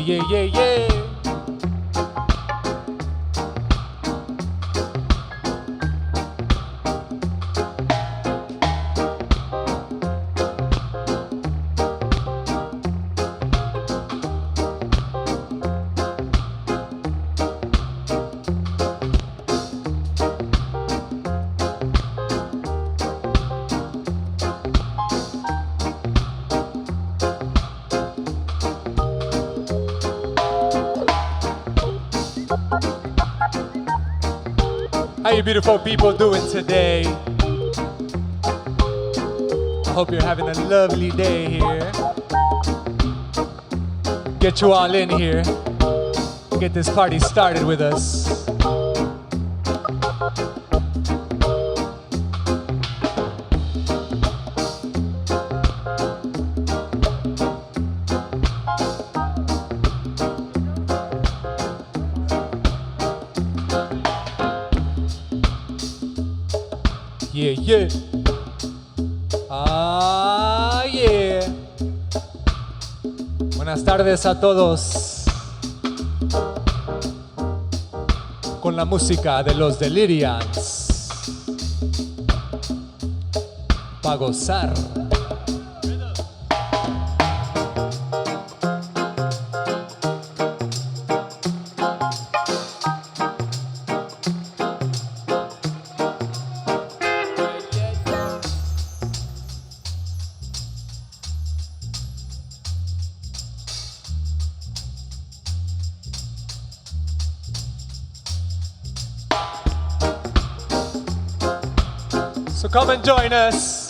yeah, yeah, yeah. How you beautiful people doing today? I hope you're having a lovely day here. Get you all in here. Get this party started with us. Yeah, yeah. Ah, yeah. Buenas tardes a todos. Con la música de los Delirians. Pa' gozar. So come and join us.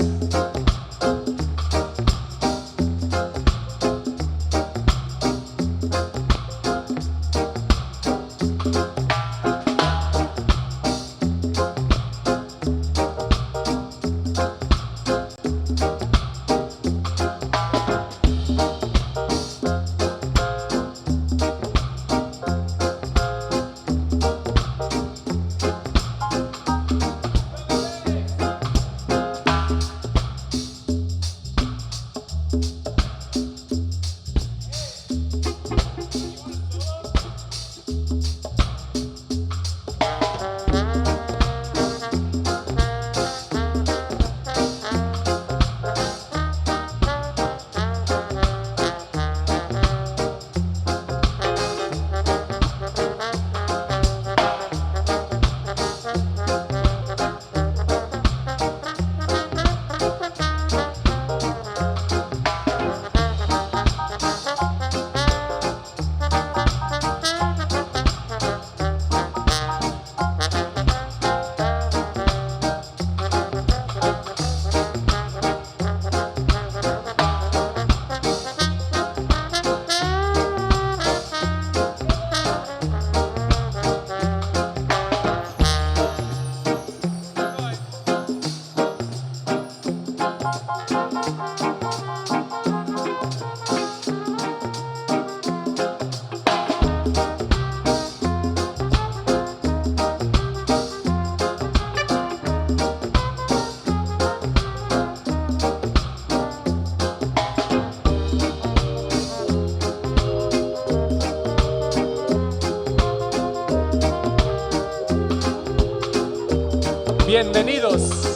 Bienvenidos.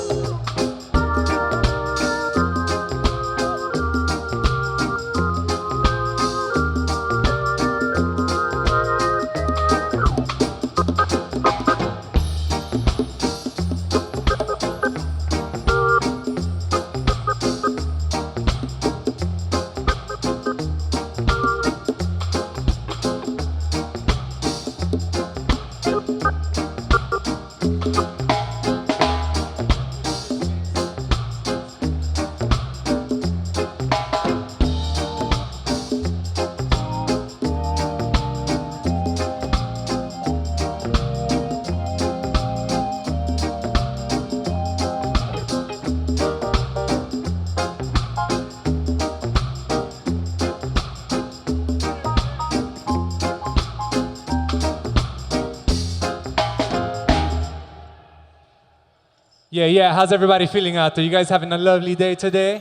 Yeah, yeah, how's everybody feeling out there? You guys having a lovely day today?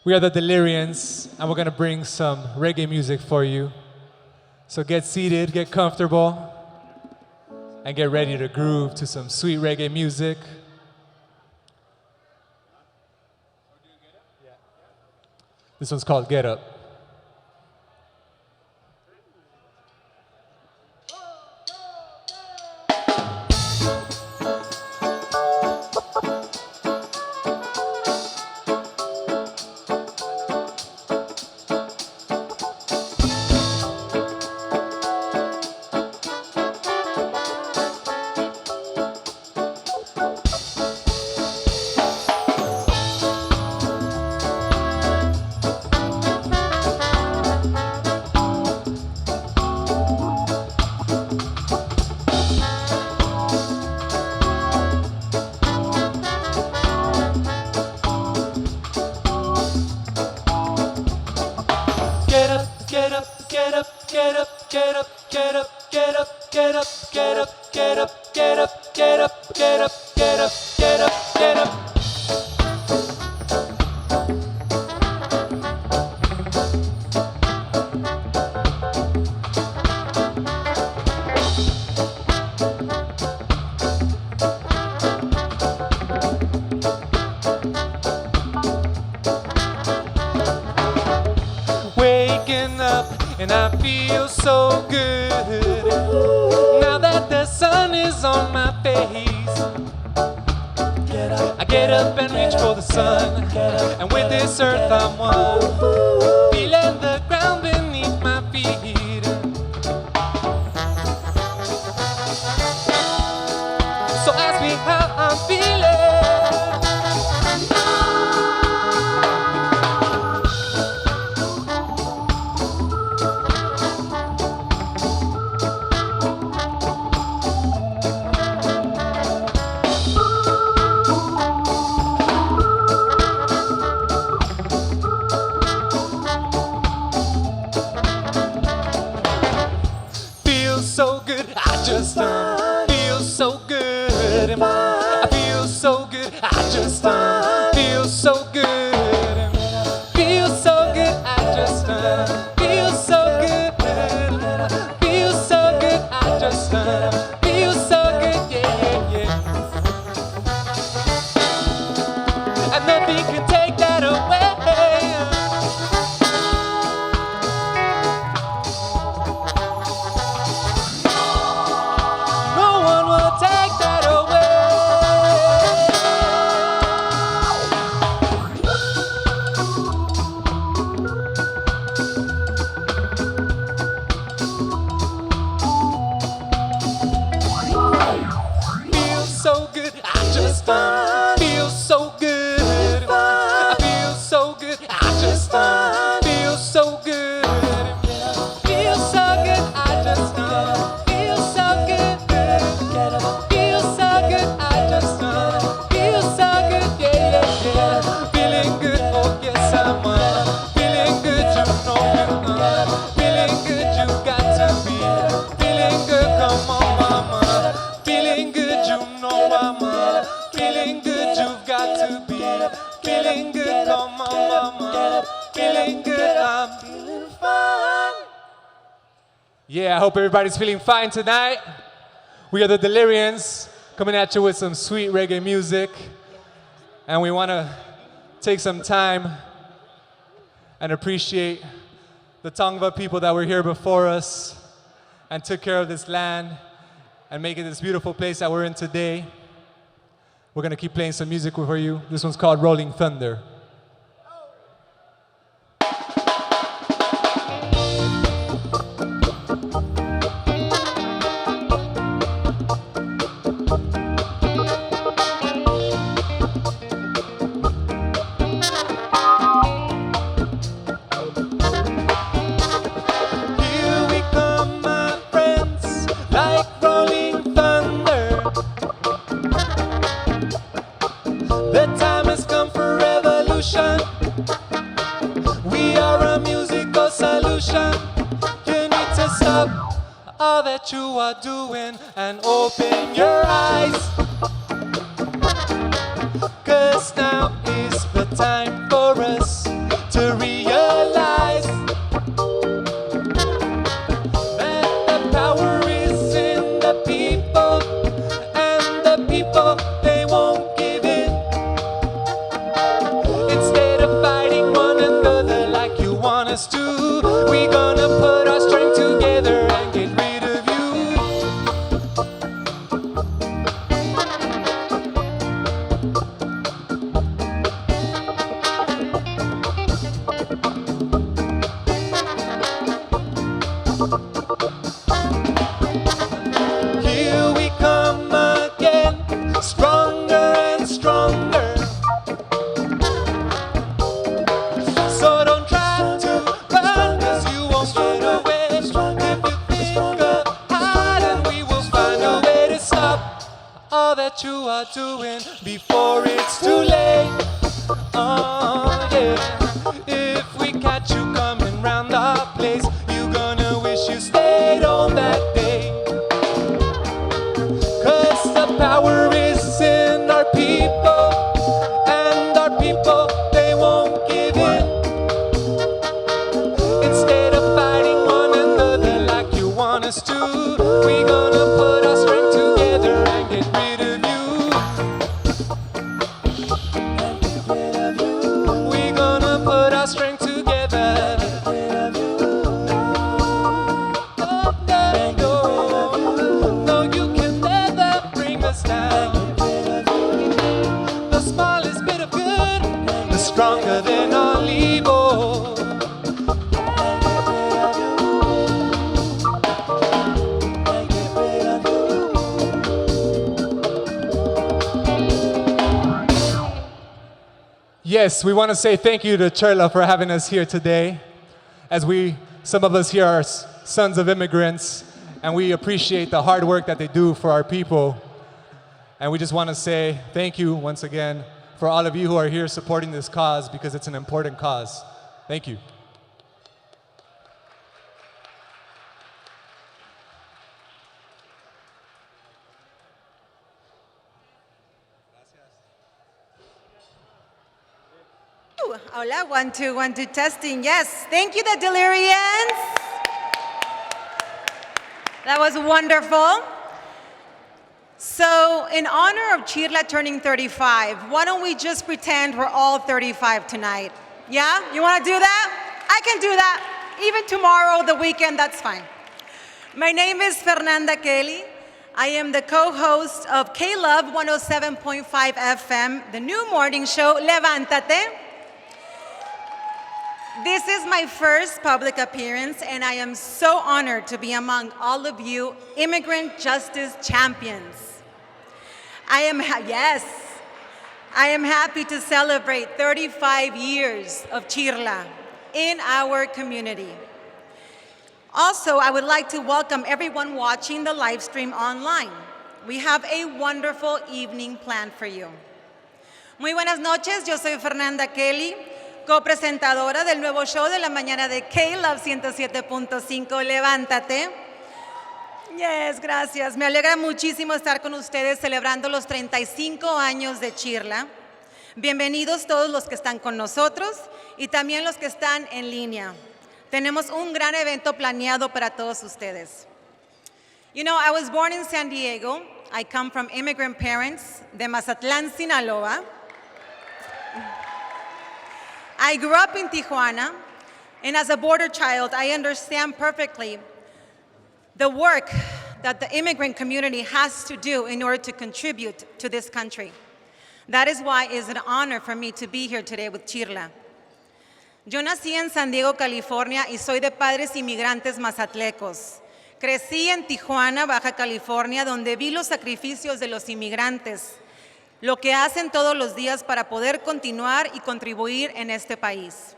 We are the Delirians, and we're gonna bring some reggae music for you. So get seated, get comfortable, and get ready to groove to some sweet reggae music. This one's called Get Up. Waking up and I feel so good. Now that the sun is on my face, I get up and reach for the sun. And with this earth I'm one, feeling the ground beneath my feet. So ask me how I'm feeling. So good, I just feel so good. I feel so good, I just feel so good. Feel so good, I just feel so good. Feel so good, I just feel so good, yeah, yeah. And nothing can take that away. Feel so good. I feel so good. I just feel so good. Feel so good. I just feel so good. Feel so good. I just feel so good. Yeah, yeah, yeah. Feeling good. Oh yes, I'm feeling good. You know, feeling good. You got to be feeling good. Come on, mama. Feeling good. You know I'm feeling good, you've got to be feeling good, come on mama, feeling good, I'm feeling fine. Yeah, I hope everybody's feeling fine tonight. We are the Delirians, coming at you with some sweet reggae music. And we want to take some time and appreciate the Tongva people that were here before us and took care of this land and make it this beautiful place that we're in today. We're going to keep playing some music for you. This one's called Rolling Thunder. Here we come, my friends, like rolling thunder. The time has come for revolution. We are a musical solution. You need to stop all that you are doing and open your eyes. 'Cause now is the time for us to realize that the power is in the people, and the people, they won't give in. Instead of fighting one another like you want us to, we're gonna put our strength together and get rid of you. Here we come again, stronger and stronger. So don't try to run, 'cause you won't get away. If you think of hiding, we will find a way to stop all that you are doing before it's too late. Oh yeah. If we catch you coming round our place, you gonna wish you stayed on that day. 'Cause the power is in our people, and our people, they won't give in. Instead of fighting one another like you want us to, we gonna put our strength together and get rid of you. We gonna put our strength together. No, you can never bring us down. The smallest bit of good is stronger than all evil. Yes, we want to say thank you to CHIRLA for having us here today. As some of us here are sons of immigrants, and we appreciate the hard work that they do for our people. And we just want to say thank you once again for all of you who are here supporting this cause, because it's an important cause. Thank you. Ooh, hola, 1, 2, 1, 2, testing. Yes, thank you, the Delirians. That was wonderful. So, in honor of CHIRLA turning 35, why don't we just pretend we're all 35 tonight? Yeah? You want to do that? I can do that. Even tomorrow, the weekend, that's fine. My name is Fernanda Kelly. I am the co-host of K-Love 107.5 FM, the new morning show, Levántate. This is my first public appearance, and I am so honored to be among all of you immigrant justice champions. I am happy to celebrate 35 years of CHIRLA in our community. Also, I would like to welcome everyone watching the live stream online. We have a wonderful evening planned for you. Muy buenas noches, yo soy Fernanda Kelly, copresentadora del nuevo show de la mañana de K-Love 107.5, Levántate. Yes, gracias. Me alegra muchísimo estar con ustedes celebrando los 35 años de CHIRLA. Bienvenidos todos los que están con nosotros y también los que están en línea. Tenemos un gran evento planeado para todos ustedes. You know, I was born in San Diego. I come from immigrant parents de Mazatlán, Sinaloa. I grew up in Tijuana, and as a border child, I understand perfectly the work that the immigrant community has to do in order to contribute to this country. That is why it is an honor for me to be here today with CHIRLA. Yo nací en San Diego, California, y soy de padres inmigrantes mazatlecos. Crecí en Tijuana, Baja California, donde vi los sacrificios de los inmigrantes, lo que hacen todos los días para poder continuar y contribuir en este país.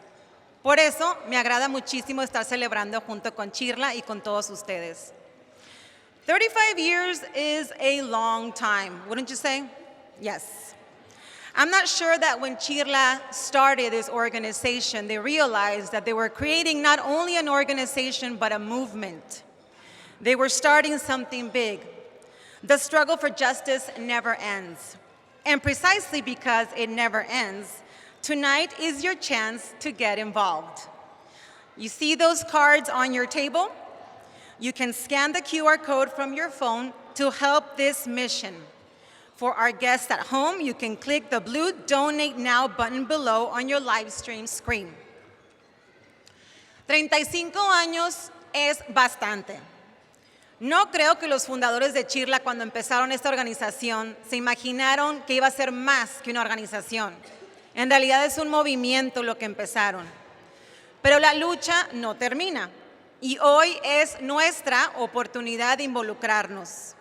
Por eso, me agrada muchísimo estar celebrando junto con CHIRLA y con todos ustedes. 35 years is a long time, wouldn't you say? Yes. I'm not sure that when CHIRLA started this organization, they realized that they were creating not only an organization, but a movement. They were starting something big. The struggle for justice never ends. And precisely because it never ends, Tonight is your chance to get involved. You see those cards on your table? You can scan the QR code from your phone to help this mission. For our guests at home, you can click the blue Donate Now button below on your live stream screen. 35 años es bastante. No creo que los fundadores de CHIRLA, cuando empezaron esta organización, se imaginaron que iba a ser más que una organización. En realidad es un movimiento lo que empezaron. Pero la lucha no termina y hoy es nuestra oportunidad de involucrarnos.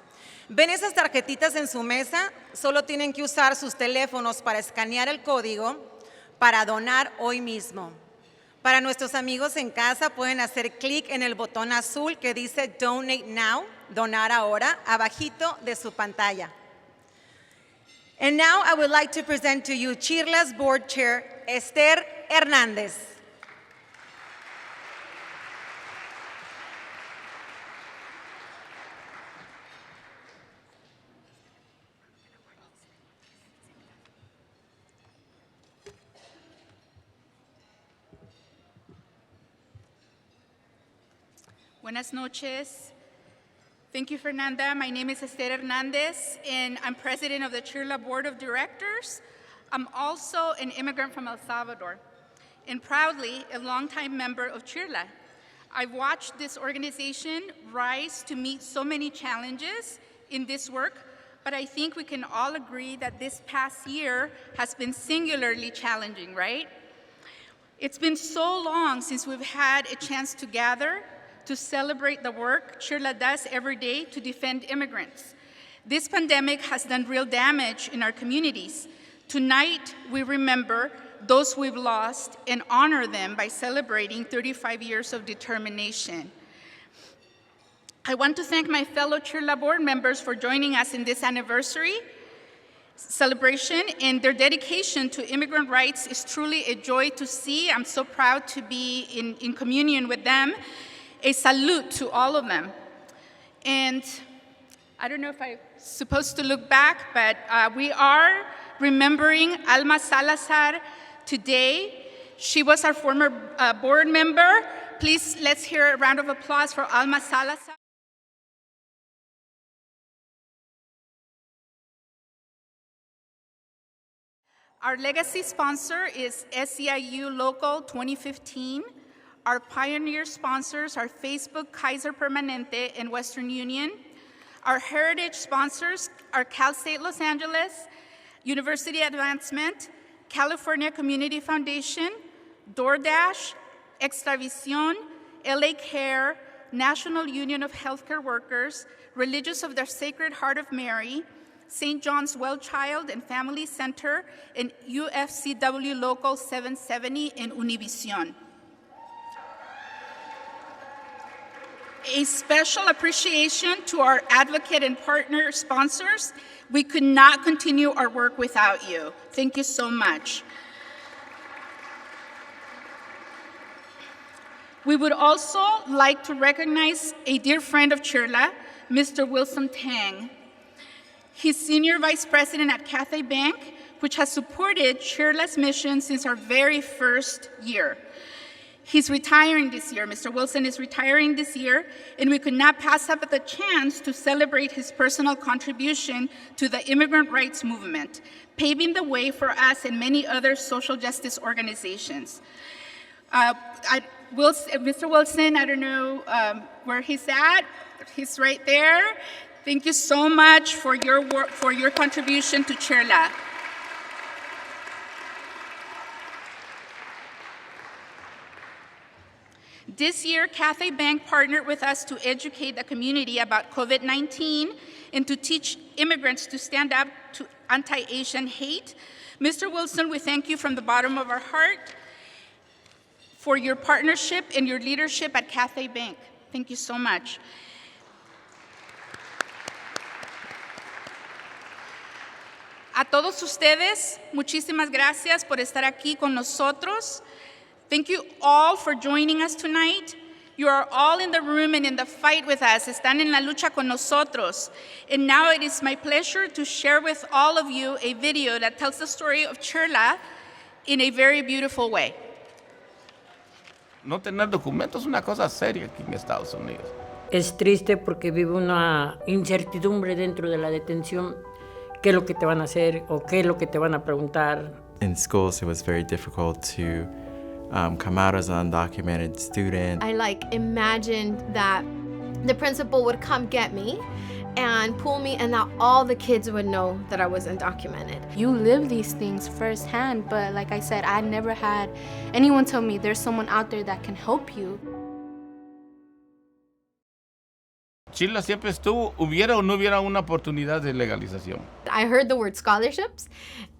¿Ven esas tarjetitas en su mesa? Solo tienen que usar sus teléfonos para escanear el código para donar hoy mismo. Para nuestros amigos en casa pueden hacer clic en el botón azul que dice Donate Now, donar ahora, abajito de su pantalla. And now I would like to present to you CHIRLA's board chair, Esther Hernández. Buenas noches. Thank you, Fernanda. My name is Esther Hernandez, and I'm president of the CHIRLA Board of Directors. I'm also an immigrant from El Salvador, and proudly a longtime member of CHIRLA. I've watched this organization rise to meet so many challenges in this work, but I think we can all agree that this past year has been singularly challenging, right? It's been so long since we've had a chance to gather to celebrate the work CHIRLA does every day to defend immigrants. This pandemic has done real damage in our communities. Tonight, we remember those we've lost and honor them by celebrating 35 years of determination. I want to thank my fellow CHIRLA board members for joining us in this anniversary celebration, and their dedication to immigrant rights is truly a joy to see. I'm so proud to be in communion with them. A salute to all of them. And I don't know if I'm supposed to look back, but we are remembering Alma Salazar today. She was our former board member. Please, let's hear a round of applause for Alma Salazar. Our legacy sponsor is SEIU Local 2015. Our pioneer sponsors are Facebook, Kaiser Permanente, and Western Union. Our heritage sponsors are Cal State Los Angeles, University Advancement, California Community Foundation, DoorDash, Extravision, LA Care, National Union of Healthcare Workers, Religious of the Sacred Heart of Mary, St. John's Well Child and Family Center, and UFCW Local 770 and Univision. A special appreciation to our advocate and partner sponsors. We could not continue our work without you. Thank you so much. We would also like to recognize a dear friend of CHIRLA, Mr. Wilson Tang. He's Senior Vice President at Cathay Bank, which has supported CHIRLA's mission since our very first year. He's retiring this year. Mr. Wilson is retiring this year, and we could not pass up the chance to celebrate his personal contribution to the immigrant rights movement, paving the way for us and many other social justice organizations. Mr. Wilson, I don't know where he's at. He's right there. Thank you so much for your work, for your contribution to CHIRLA. This year, Cathay Bank partnered with us to educate the community about COVID-19 and to teach immigrants to stand up to anti-Asian hate. Mr. Wilson, we thank you from the bottom of our heart for your partnership and your leadership at Cathay Bank. Thank you so much. A todos ustedes, muchísimas gracias por estar aquí con nosotros. Thank you all for joining us tonight. You are all in the room and in the fight with us. Están en la lucha con nosotros. And now it is my pleasure to share with all of you a video that tells the story of CHIRLA in a very beautiful way. No tener documentos es una cosa seria aquí en Estados Unidos. Es triste porque vive una incertidumbre dentro de la detención. ¿Qué es lo que te van a hacer o qué es lo que te van a preguntar? In schools, it was very difficult to come out as an undocumented student. I imagined that the principal would come get me and pull me, and that all the kids would know that I was undocumented. You live these things firsthand, but like I said, I never had anyone tell me there's someone out there that can help you. CHIRLA siempre estuvo, hubiera o no hubiera una oportunidad de legalización. I heard the word scholarships,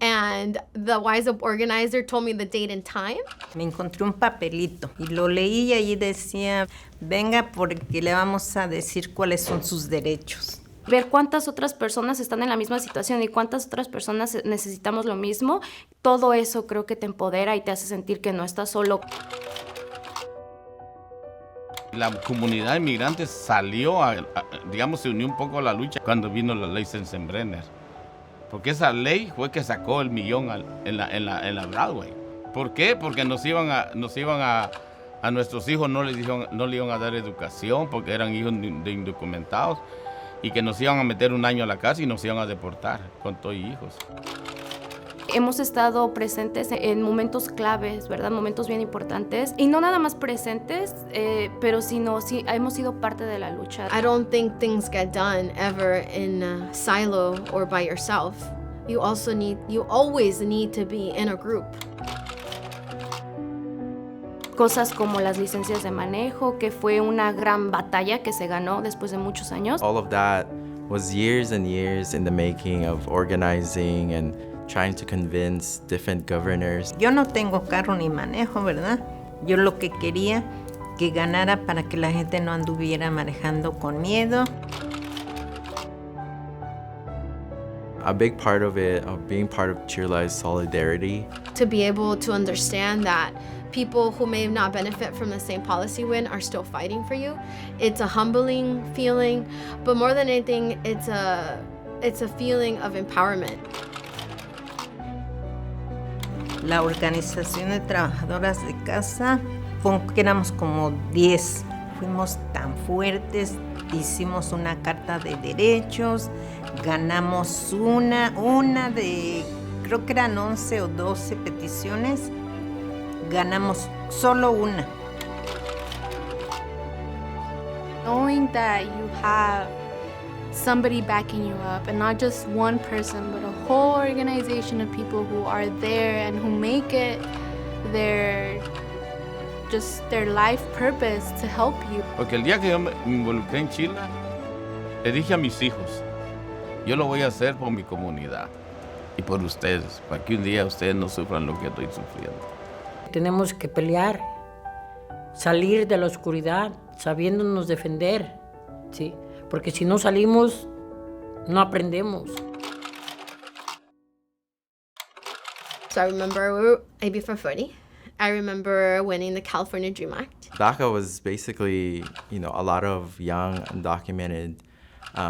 and the Wise Up organizer told me the date and time. Me encontré un papelito y lo leí y allí decía, venga porque le vamos a decir cuáles son sus derechos. Ver cuántas otras personas están en la misma situación y cuántas otras personas necesitamos lo mismo, todo eso creo que te empodera y te hace sentir que no estás solo. La comunidad inmigrante salió, digamos, se unió un poco a la lucha cuando vino la ley Sensenbrenner. Porque esa ley fue que sacó el millón en la Broadway. ¿Por qué? Porque nos iban a nuestros hijos, no le iban a dar educación porque eran hijos de indocumentados y que nos iban a meter un año a la cárcel y nos iban a deportar con todos hijos. Hemos estado presentes en momentos claves, ¿verdad? Momentos bien importantes. Y no nada más presentes, pero sí hemos sido parte de la lucha. I don't think things get done ever in a silo or by yourself. You always need to be in a group. Cosas como las licencias de manejo, que fue una gran batalla que se ganó después de muchos años. All of that was years and years in the making of organizing and trying to convince different governors. Yo no tengo carro ni manejo, ¿verdad? Yo lo que quería que ganara para que la gente no anduviera manejando con miedo. A big part of it, of being part of CHIRLA, is solidarity. To be able to understand that people who may not benefit from the same policy win are still fighting for you. It's a humbling feeling, but more than anything, it's a feeling of empowerment. La organización de trabajadoras de casa, que éramos como 10. Fuimos tan fuertes, hicimos una carta de derechos, ganamos una de, creo que eran 11 o 12 peticiones, ganamos solo una. Knowing that you have somebody backing you up, and not just one person, but a whole organization of people who are there and who make it their life purpose to help you. Porque el día que yo me involucré en CHIRLA, le dije a mis hijos, yo lo voy a hacer por mi comunidad y por ustedes, para que un día ustedes no sufran lo que estoy sufriendo. Tenemos que pelear, salir de la oscuridad, sabiéndonos defender, ¿sí? Porque si no salimos, no aprendemos. So I remember we were AB 440. I remember winning the California Dream Act. DACA was basically, a lot of young, undocumented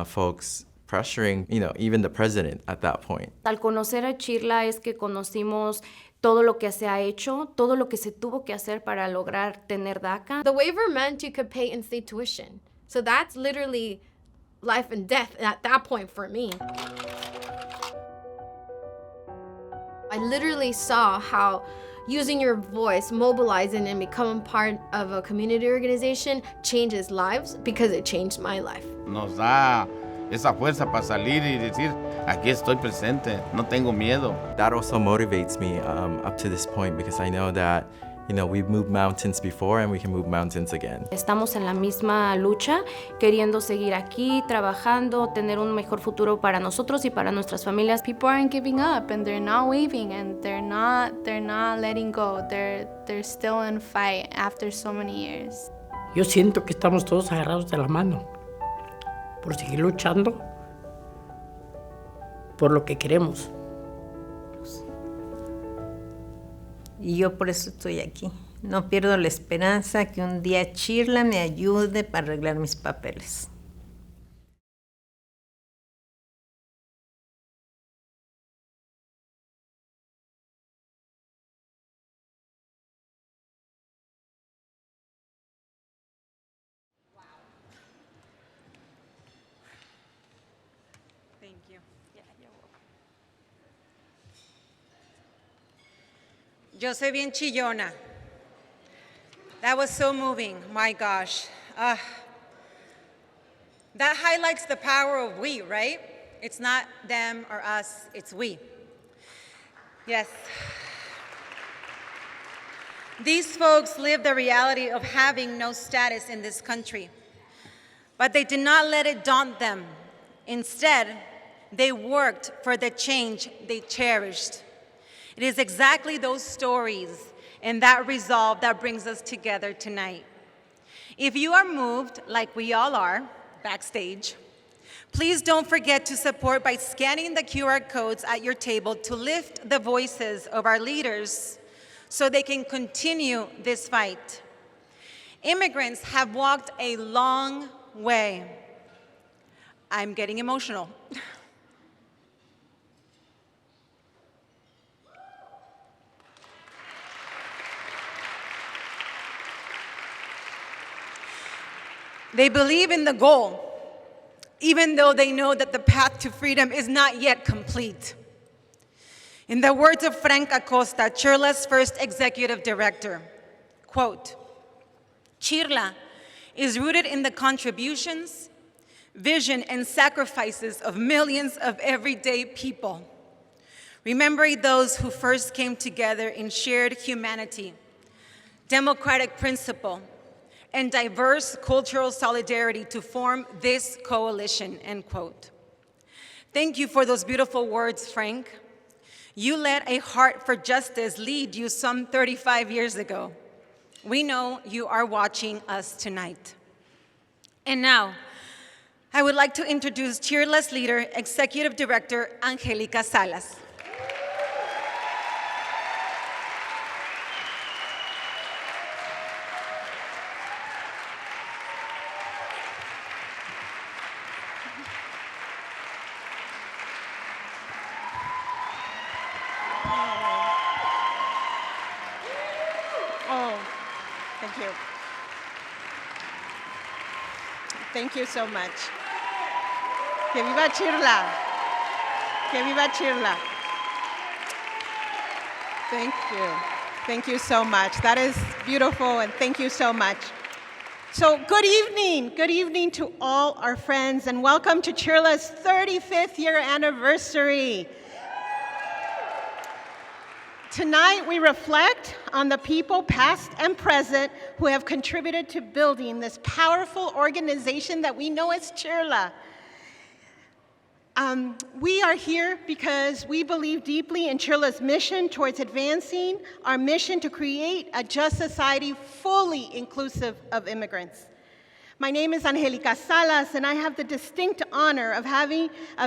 folks pressuring, even the president at that point. Al conocer a CHIRLA es que conocimos todo lo que se ha hecho, todo lo que se tuvo que hacer para lograr tener DACA. The waiver meant you could pay in-state tuition. So that's literally life and death at that point for me. I literally saw how using your voice, mobilizing and becoming part of a community organization changes lives, because it changed my life. Nos da esa fuerza para salir y decir, aquí estoy presente, no tengo miedo. That also motivates me up to this point, because I know that, we've moved mountains before and we can move mountains again. Estamos en la misma lucha, queriendo seguir aquí, trabajando, tener un mejor futuro para nosotros y para nuestras familias. People aren't giving up, and they're not waving, and they're not letting go. They're still in fight after so many years. Yo siento que estamos todos agarrados de la mano por seguir luchando por lo que queremos. Y yo por eso estoy aquí. No pierdo la esperanza que un día CHIRLA me ayude para arreglar mis papeles. Yo soy bien chillona. That was so moving, my gosh. That highlights the power of we, right? It's not them or us, it's we. Yes. These folks live the reality of having no status in this country, but they did not let it daunt them. Instead, they worked for the change they cherished. It is exactly those stories and that resolve that brings us together tonight. If you are moved, like we all are, backstage, please don't forget to support by scanning the QR codes at your table to lift the voices of our leaders so they can continue this fight. Immigrants have walked a long way. I'm getting emotional. They believe in the goal, even though they know that the path to freedom is not yet complete. In the words of Frank Acosta, CHIRLA's first executive director, quote, CHIRLA is rooted in the contributions, vision, and sacrifices of millions of everyday people, remembering those who first came together in shared humanity, democratic principle, and diverse cultural solidarity to form this coalition, end quote. Thank you for those beautiful words, Frank. You let a heart for justice lead you some 35 years ago. We know you are watching us tonight. And now, I would like to introduce CHIRLA's leader, Executive Director Angelica Salas. Thank you so much. Que viva CHIRLA. Que viva CHIRLA. Thank you. Thank you so much. That is beautiful, and thank you so much. So good evening. Good evening to all our friends, and welcome to CHIRLA's 35th year anniversary. Tonight, we reflect on the people, past and present, who have contributed to building this powerful organization that we know as CHIRLA. We are here because we believe deeply in CHIRLA's mission towards advancing our mission to create a just society fully inclusive of immigrants. My name is Angelica Salas, and I have the distinct honor of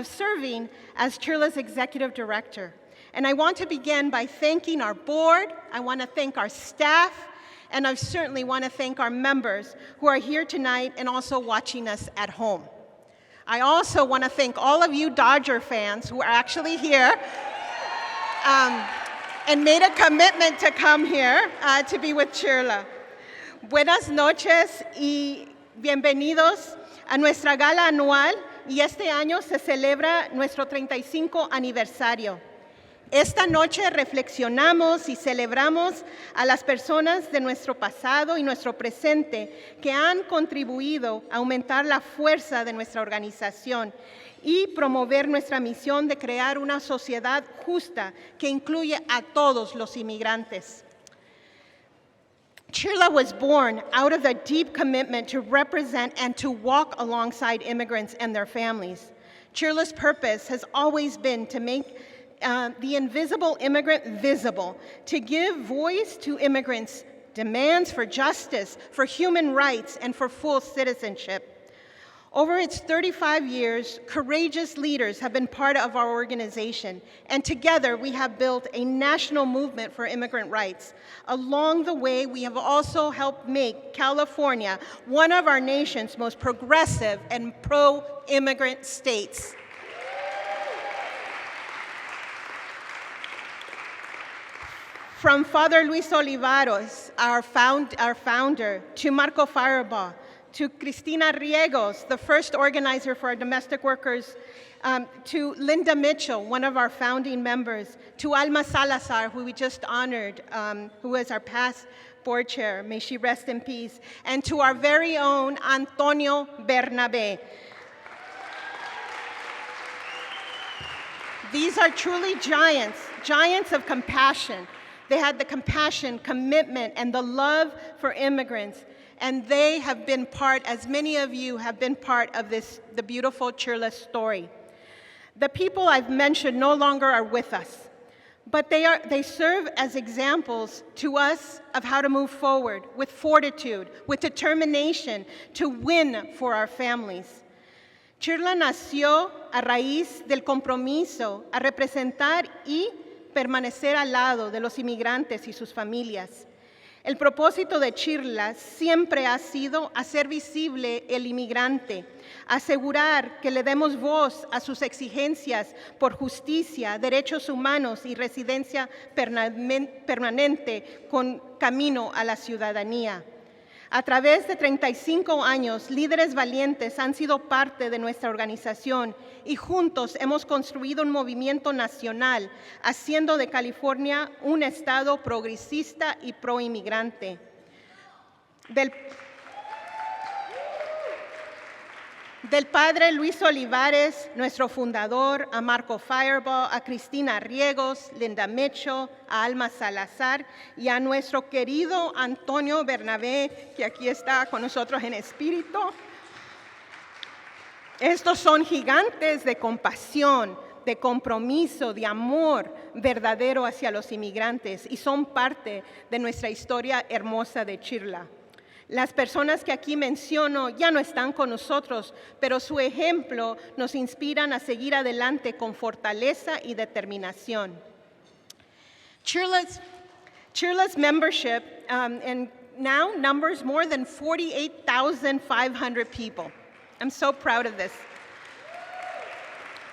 serving as CHIRLA's executive director. And I want to begin by thanking our board, I want to thank our staff, and I certainly want to thank our members who are here tonight and also watching us at home. I also want to thank all of you Dodger fans who are actually here and made a commitment to come here to be with CHIRLA. Buenas noches y bienvenidos a nuestra gala anual, y este año se celebra nuestro 35 aniversario. Esta noche reflexionamos y celebramos a las personas de nuestro pasado y nuestro presente que han contribuido a aumentar la fuerza de nuestra organización y promover nuestra misión de crear una sociedad justa que incluye a todos los inmigrantes. CHIRLA was born out of a deep commitment to represent and to walk alongside immigrants and their families. CHIRLA's purpose has always been to make the invisible immigrant visible, to give voice to immigrants' demands for justice, for human rights, and for full citizenship. Over its 35 years, courageous leaders have been part of our organization, and together we have built a national movement for immigrant rights. Along the way, we have also helped make California one of our nation's most progressive and pro-immigrant states. From Father Luis Olivares, our founder, to Marco Firebaugh, to Cristina Riegos, the first organizer for our domestic workers to Linda Mitchell, one of our founding members, to Alma Salazar, who we just honored, who is our past board chair, may she rest in peace, and to our very own Antonio Bernabe. These are truly giants, giants of compassion. They had the compassion, commitment, and the love for immigrants. And they have been part, as many of you have been part of the beautiful CHIRLA story. The people I've mentioned no longer are with us, but they serve as examples to us of how to move forward with fortitude, with determination to win for our families. CHIRLA nació a raíz del compromiso a representar y permanecer al lado de los inmigrantes y sus familias. El propósito de CHIRLA siempre ha sido hacer visible el inmigrante, asegurar que le demos voz a sus exigencias por justicia, derechos humanos y residencia permanente con camino a la ciudadanía. A través de 35 años, líderes valientes han sido parte de nuestra organización y juntos hemos construido un movimiento nacional, haciendo de California un estado progresista y pro-inmigrante. Del padre Luis Olivares, nuestro fundador, a Marco Fireball, a Cristina Riegos, Linda Mitchell, a Alma Salazar y a nuestro querido Antonio Bernabé, que aquí está con nosotros en espíritu. Estos son gigantes de compasión, de compromiso, de amor verdadero hacia los inmigrantes y son parte de nuestra historia hermosa de CHIRLA. Las personas que aquí menciono ya no están con nosotros, pero su ejemplo nos inspiran a seguir adelante con fortaleza y determinación. CHIRLA's membership and now numbers more than 48,500 people. I'm so proud of this.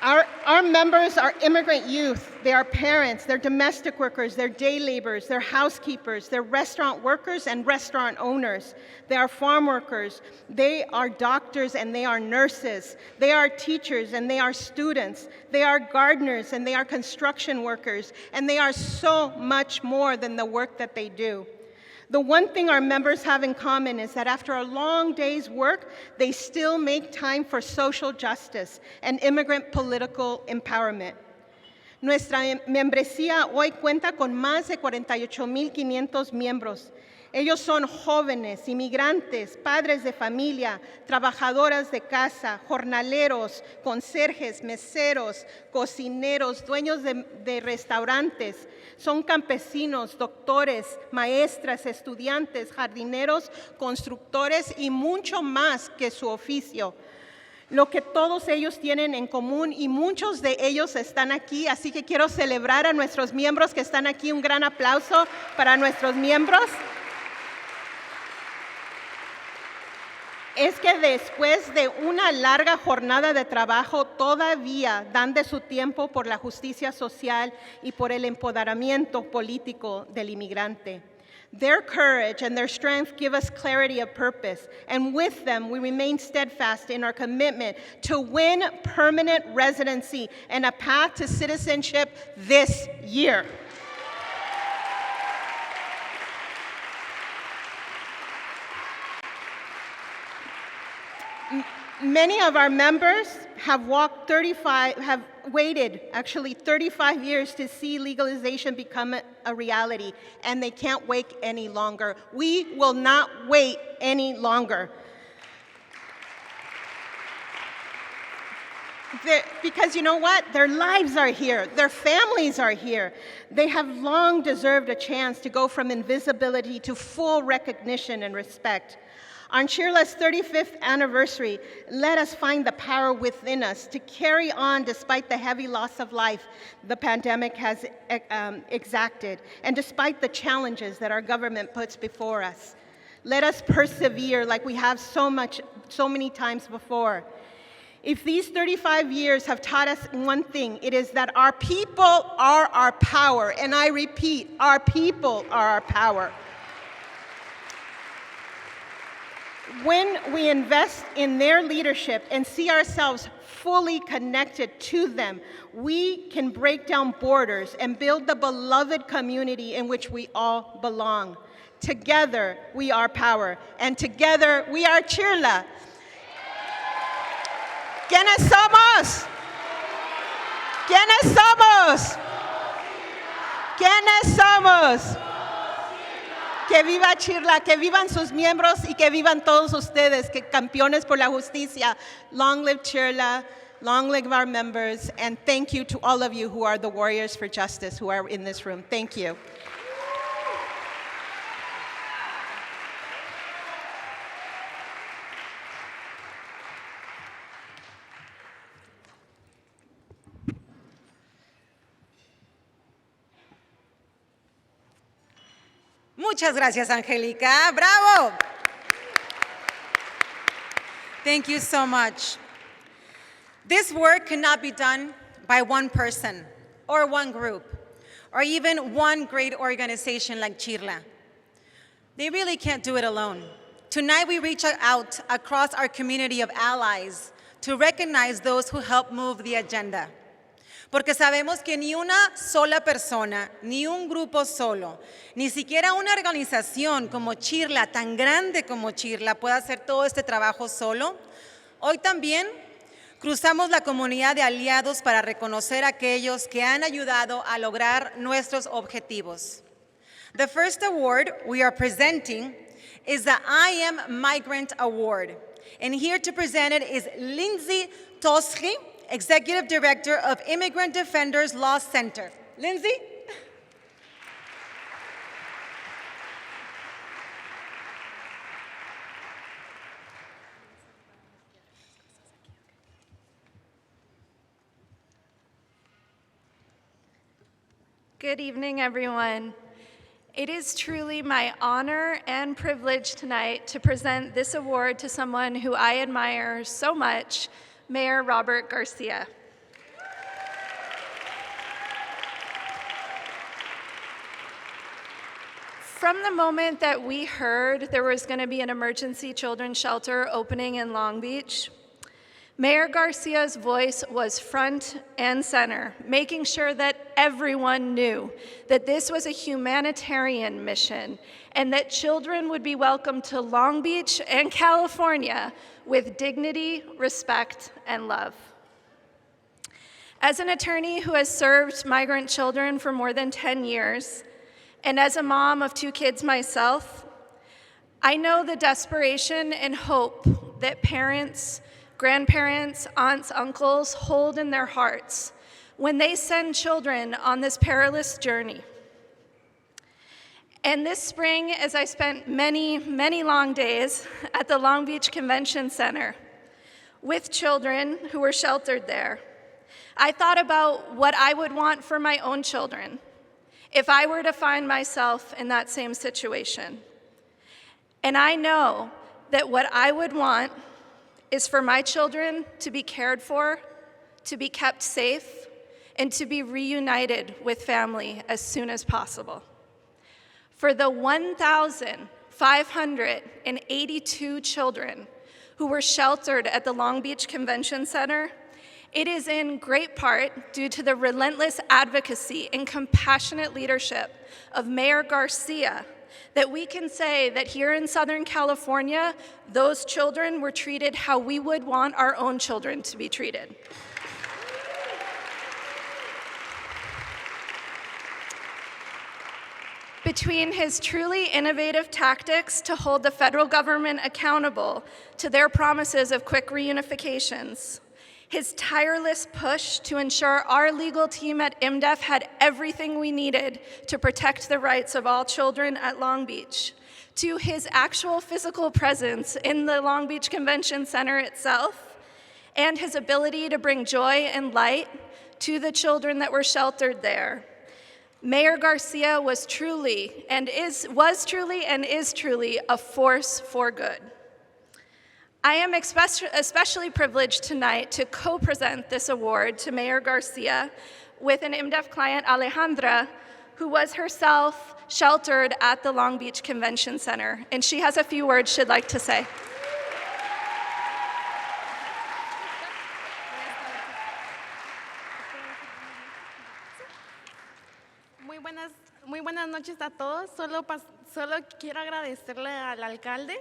Our members are immigrant youth. They are parents, they're domestic workers, they're day laborers, they're housekeepers, they're restaurant workers and restaurant owners. They are farm workers, they are doctors and they are nurses. They are teachers and they are students. They are gardeners and they are construction workers. And they are so much more than the work that they do. The one thing our members have in common is that after a long day's work, they still make time for social justice and immigrant political empowerment. Nuestra membresía hoy cuenta con más de 48,500 miembros. Ellos son jóvenes, inmigrantes, padres de familia, trabajadoras de casa, jornaleros, conserjes, meseros, cocineros, dueños de restaurantes. Son campesinos, doctores, maestras, estudiantes, jardineros, constructores y mucho más que su oficio. Lo que todos ellos tienen en común y muchos de ellos están aquí, así que quiero celebrar a nuestros miembros que están aquí. Un gran aplauso para nuestros miembros. Es que después de una larga jornada de trabajo todavía dan de su tiempo por la justicia social y por el empoderamiento político del inmigrante. Their courage and their strength give us clarity of purpose, and with them we remain steadfast in our commitment to win permanent residency and a path to citizenship this year. Many of our members have waited 35 years to see legalization become a reality, and they can't wait any longer. We will not wait any longer. Because you know what? Their lives are here. Their families are here. They have long deserved a chance to go from invisibility to full recognition and respect. On CHIRLA's 35th anniversary, let us find the power within us to carry on despite the heavy loss of life the pandemic has exacted, and despite the challenges that our government puts before us. Let us persevere like we have so many times before. If these 35 years have taught us one thing, it is that our people are our power. And I repeat, our people are our power. When we invest in their leadership and see ourselves fully connected to them, we can break down borders and build the beloved community in which we all belong. Together, we are power, and together, we are CHIRLA. ¿Quiénes somos? ¿Quiénes somos? ¿Quiénes somos? Que viva CHIRLA, que vivan sus miembros y que vivan todos ustedes, que campeones por la justicia. Long live CHIRLA, long live our members, and thank you to all of you who are the warriors for justice who are in this room. Thank you. Muchas gracias, Angélica. Bravo. Thank you so much. This work cannot be done by one person or one group or even one great organization like CHIRLA. They really can't do it alone. Tonight we reach out across our community of allies to recognize those who help move the agenda. Porque sabemos que ni una sola persona, ni un grupo solo, ni siquiera una organización como CHIRLA, tan grande como CHIRLA, puede hacer todo este trabajo solo. Hoy también cruzamos la comunidad de aliados para reconocer a aquellos que han ayudado a lograr nuestros objetivos. The first award we are presenting is the I Am Migrant Award. And here to present it is Lindsay Toschi, Executive Director of Immigrant Defenders Law Center. Lindsay? Good evening, everyone. It is truly my honor and privilege tonight to present this award to someone who I admire so much, Mayor Robert Garcia. From the moment that we heard there was going to be an emergency children's shelter opening in Long Beach, Mayor Garcia's voice was front and center, making sure that everyone knew that this was a humanitarian mission and that children would be welcomed to Long Beach and California with dignity, respect, and love. As an attorney who has served migrant children for more than 10 years, and as a mom of 2 kids myself, I know the desperation and hope that parents, grandparents, aunts, uncles hold in their hearts when they send children on this perilous journey. And this spring, as I spent many, many long days at the Long Beach Convention Center with children who were sheltered there, I thought about what I would want for my own children if I were to find myself in that same situation. And I know that what I would want is for my children to be cared for, to be kept safe, and to be reunited with family as soon as possible. For the 1,582 children who were sheltered at the Long Beach Convention Center, it is in great part due to the relentless advocacy and compassionate leadership of Mayor Garcia that we can say that here in Southern California, those children were treated how we would want our own children to be treated. Between his truly innovative tactics to hold the federal government accountable to their promises of quick reunifications, his tireless push to ensure our legal team at IMDEF had everything we needed to protect the rights of all children at Long Beach, to his actual physical presence in the Long Beach Convention Center itself, and his ability to bring joy and light to the children that were sheltered there, Mayor Garcia was truly and is truly a force for good. I am especially privileged tonight to co-present this award to Mayor Garcia with an IMDEF client, Alejandra, who was herself sheltered at the Long Beach Convention Center, and she has a few words she'd like to say. noches a todos. Solo quiero agradecerle al alcalde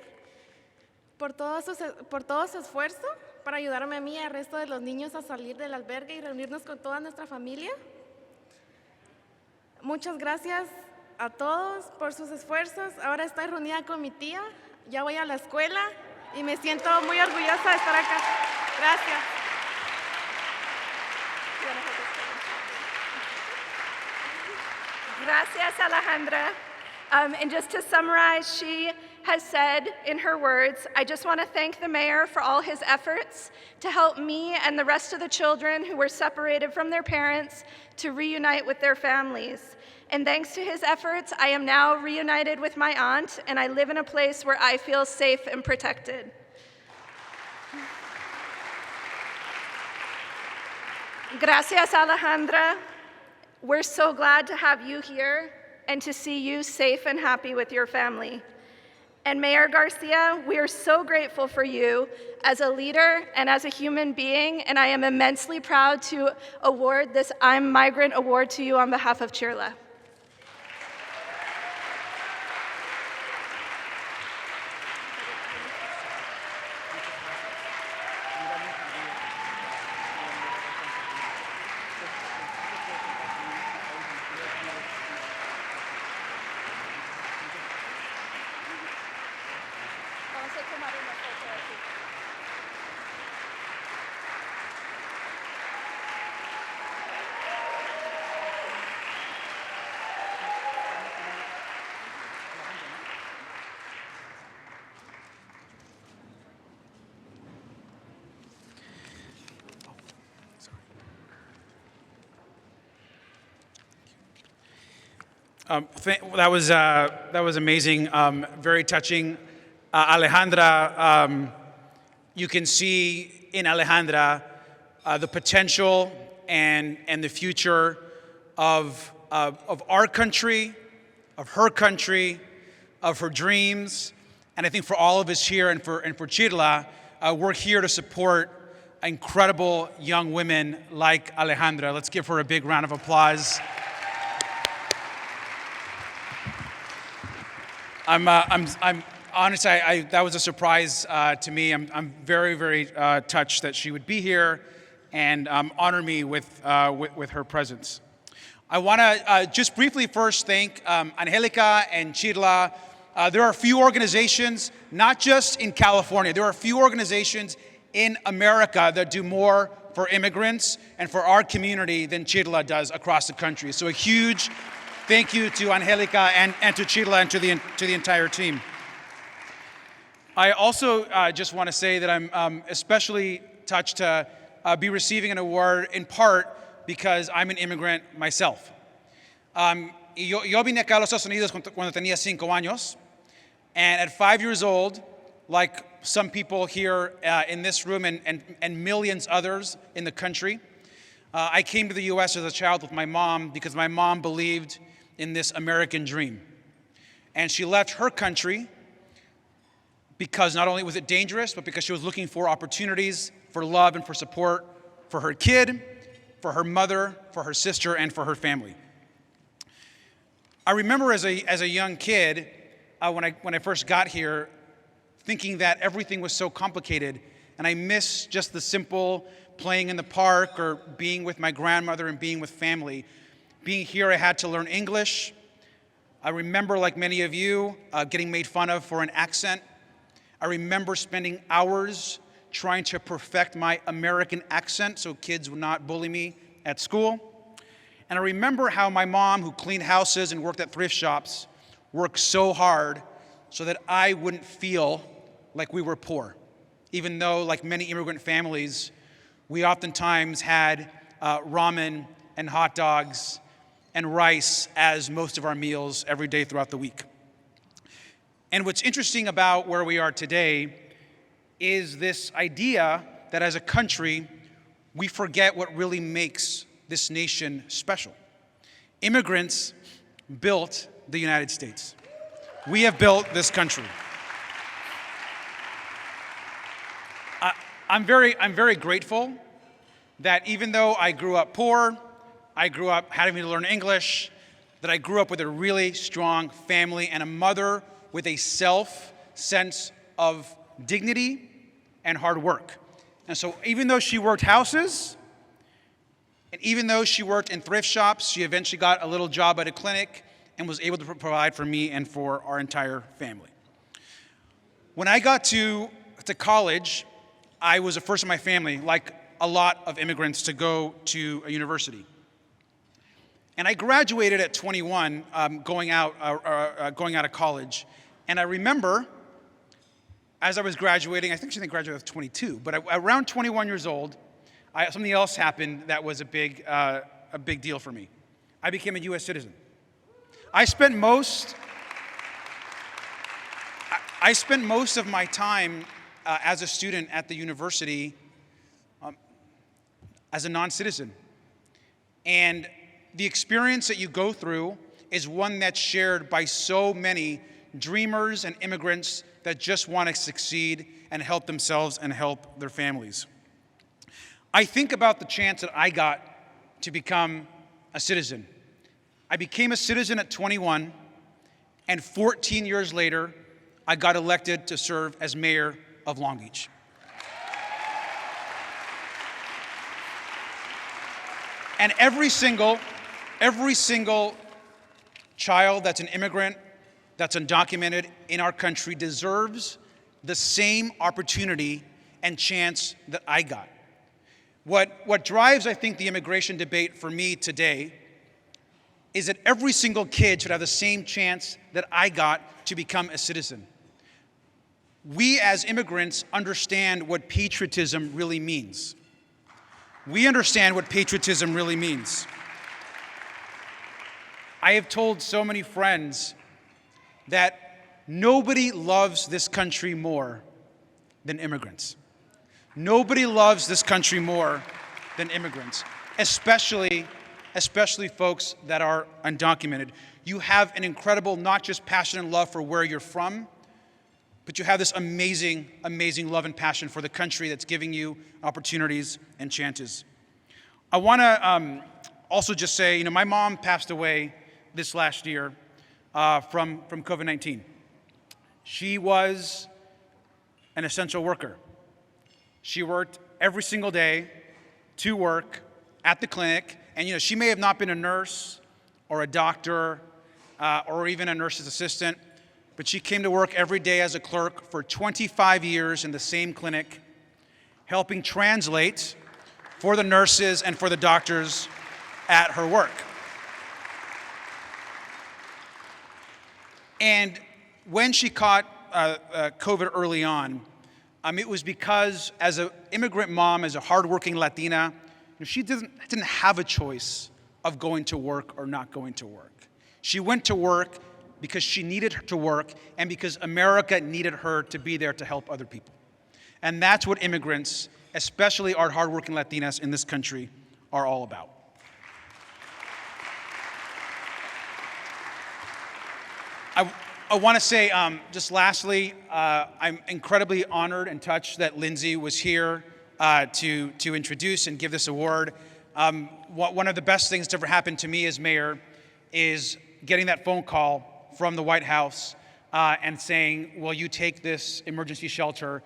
por todo su esfuerzo para ayudarme a mí y al resto de los niños a salir del albergue y reunirnos con toda nuestra familia. Muchas gracias a todos por sus esfuerzos. Ahora estoy reunida con mi tía, ya voy a la escuela y me siento muy orgullosa de estar acá. Gracias. Gracias, Alejandra. And just to summarize, she has said in her words, I just want to thank the mayor for all his efforts to help me and the rest of the children who were separated from their parents to reunite with their families. And thanks to his efforts, I am now reunited with my aunt, and I live in a place where I feel safe and protected. Gracias, Alejandra. We're so glad to have you here and to see you safe and happy with your family. And Mayor Garcia, we are so grateful for you as a leader and as a human being, and I am immensely proud to award this I'm Migrant Award to you on behalf of CHIRLA. That was amazing, very touching. Alejandra, you can see in Alejandra the potential and the future of our country, of her dreams, and I think for all of us here and for CHIRLA, we're here to support incredible young women like Alejandra. Let's give her a big round of applause. I'm honestly, that was a surprise to me. I'm very, very touched that she would be here and honor me with her presence. I want to just briefly first thank Angelica and CHIRLA. There are a few organizations, not just in California, there are a few organizations in America that do more for immigrants and for our community than CHIRLA does across the country. So a huge thank you to Angelica and to CHIRLA and to the entire team. I also just want to say that I'm especially touched to be receiving an award in part because I'm an immigrant myself. Yo vine acá a los Estados Unidos cuando tenía 5 años, and at 5 years old, like some people here in this room and millions others in the country, I came to the U.S. as a child with my mom because my mom believed in this American dream. And she left her country because not only was it dangerous, but because she was looking for opportunities for love and for support for her kid, for her mother, for her sister, and for her family. I remember as a young kid, when I first got here, thinking that everything was so complicated, and I missed just the simple playing in the park or being with my grandmother and being with family. Being here, I had to learn English. I remember, like many of you, getting made fun of for an accent. I remember spending hours trying to perfect my American accent so kids would not bully me at school. And I remember how my mom, who cleaned houses and worked at thrift shops, worked so hard so that I wouldn't feel like we were poor, even though, like many immigrant families, we oftentimes had ramen and hot dogs and rice as most of our meals every day throughout the week. And what's interesting about where we are today is this idea that as a country, we forget what really makes this nation special. Immigrants built the United States. We have built this country. I'm very grateful that even though I grew up poor, I grew up having to learn English, that I grew up with a really strong family and a mother with a sense of dignity and hard work. And so even though she worked houses, and even though she worked in thrift shops, she eventually got a little job at a clinic and was able to provide for me and for our entire family. When I got to college, I was the first in my family, like a lot of immigrants, to go to a university. And I graduated at 21, going out of college. And I remember, as I was graduating, I think she graduated at 22, but around 21 years old, something else happened that was a big deal for me. I became a U.S. citizen. I spent most of my time as a student at the university as a non-citizen. And the experience that you go through is one that's shared by so many dreamers and immigrants that just want to succeed and help themselves and help their families. I think about the chance that I got to become a citizen. I became a citizen at 21, and 14 years later, I got elected to serve as mayor of Long Beach. And every single child that's an immigrant, that's undocumented in our country deserves the same opportunity and chance that I got. What drives, I think, the immigration debate for me today is that every single kid should have the same chance that I got to become a citizen. We as immigrants understand what patriotism really means. We understand what patriotism really means. I have told so many friends that nobody loves this country more than immigrants. Nobody loves this country more than immigrants, especially folks that are undocumented. You have an incredible, not just passion and love for where you're from, but you have this amazing, amazing love and passion for the country that's giving you opportunities and chances. I want to also just say, my mom passed away this last year from COVID-19. She was an essential worker. She worked every single day to work at the clinic, and she may have not been a nurse or a doctor or even a nurse's assistant, but she came to work every day as a clerk for 25 years in the same clinic, helping translate for the nurses and for the doctors at her work. And when she caught COVID early on, it was because as an immigrant mom, as a hardworking Latina, she didn't have a choice of going to work or not going to work. She went to work because she needed to work and because America needed her to be there to help other people. And that's what immigrants, especially our hardworking Latinas in this country, are all about. I want to say, just lastly, I'm incredibly honored and touched that Lindsay was here to introduce and give this award. One of the best things to ever happen to me as mayor is getting that phone call from the White House and saying, will you take this emergency shelter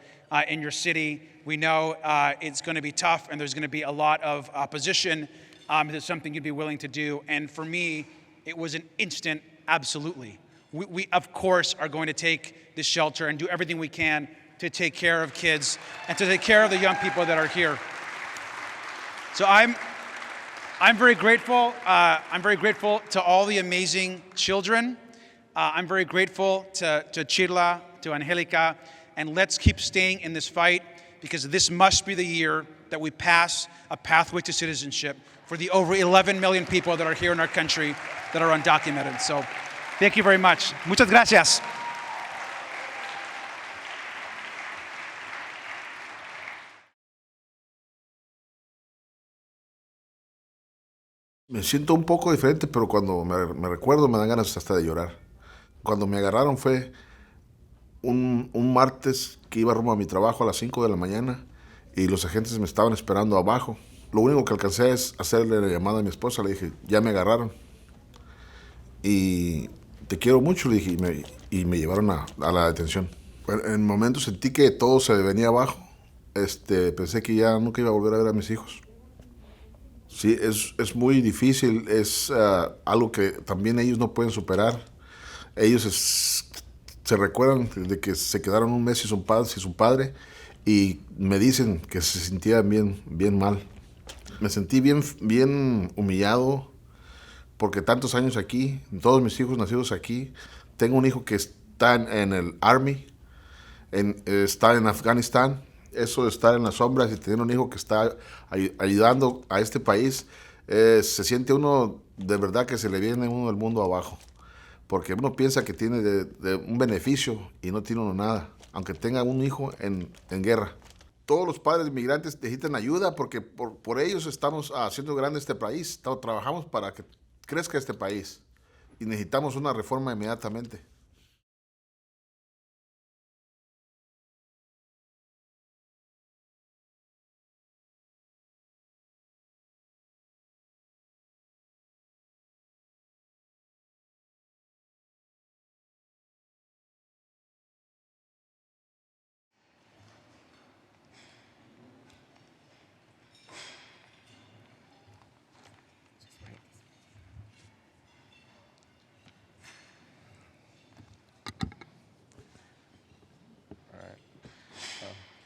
in your city? We know it's going to be tough and there's going to be a lot of opposition. Is it something you'd be willing to do? And for me, it was an instant absolutely. We of course, are going to take this shelter and do everything we can to take care of kids and to take care of the young people that are here. So I'm very grateful. I'm very grateful to all the amazing children. I'm very grateful to CHIRLA, to Angelica, and let's keep staying in this fight because this must be the year that we pass a pathway to citizenship for the over 11 million people that are here in our country that are undocumented. So thank you very much. Muchas gracias. Me siento un poco diferente, pero cuando me recuerdo me dan ganas hasta de llorar. Cuando me agarraron fue un martes que iba rumbo a mi trabajo a las 5 de la mañana y los agentes me estaban esperando abajo. Lo único que alcancé es hacerle la llamada a mi esposa, le dije, ya me agarraron. y te quiero mucho, le dije, y me llevaron a la detención. Bueno, en el momento sentí que todo se venía abajo. Pensé que ya nunca iba a volver a ver a mis hijos. Sí, es muy difícil, es algo que también ellos no pueden superar. Ellos se recuerdan de que se quedaron un mes sin su padre y me dicen que se sentían bien mal. Me sentí bien humillado porque tantos años aquí, todos mis hijos nacidos aquí. Tengo un hijo que está en el Army, está en Afganistán. Eso de estar en las sombras y tener un hijo que está ayudando a este país, se siente uno de verdad que se le viene uno el mundo abajo. Porque uno piensa que tiene de un beneficio y no tiene uno nada, aunque tenga un hijo en guerra. Todos los padres inmigrantes necesitan ayuda porque por ellos estamos haciendo grande este país. Trabajamos para que crezca este país y necesitamos una reforma inmediatamente.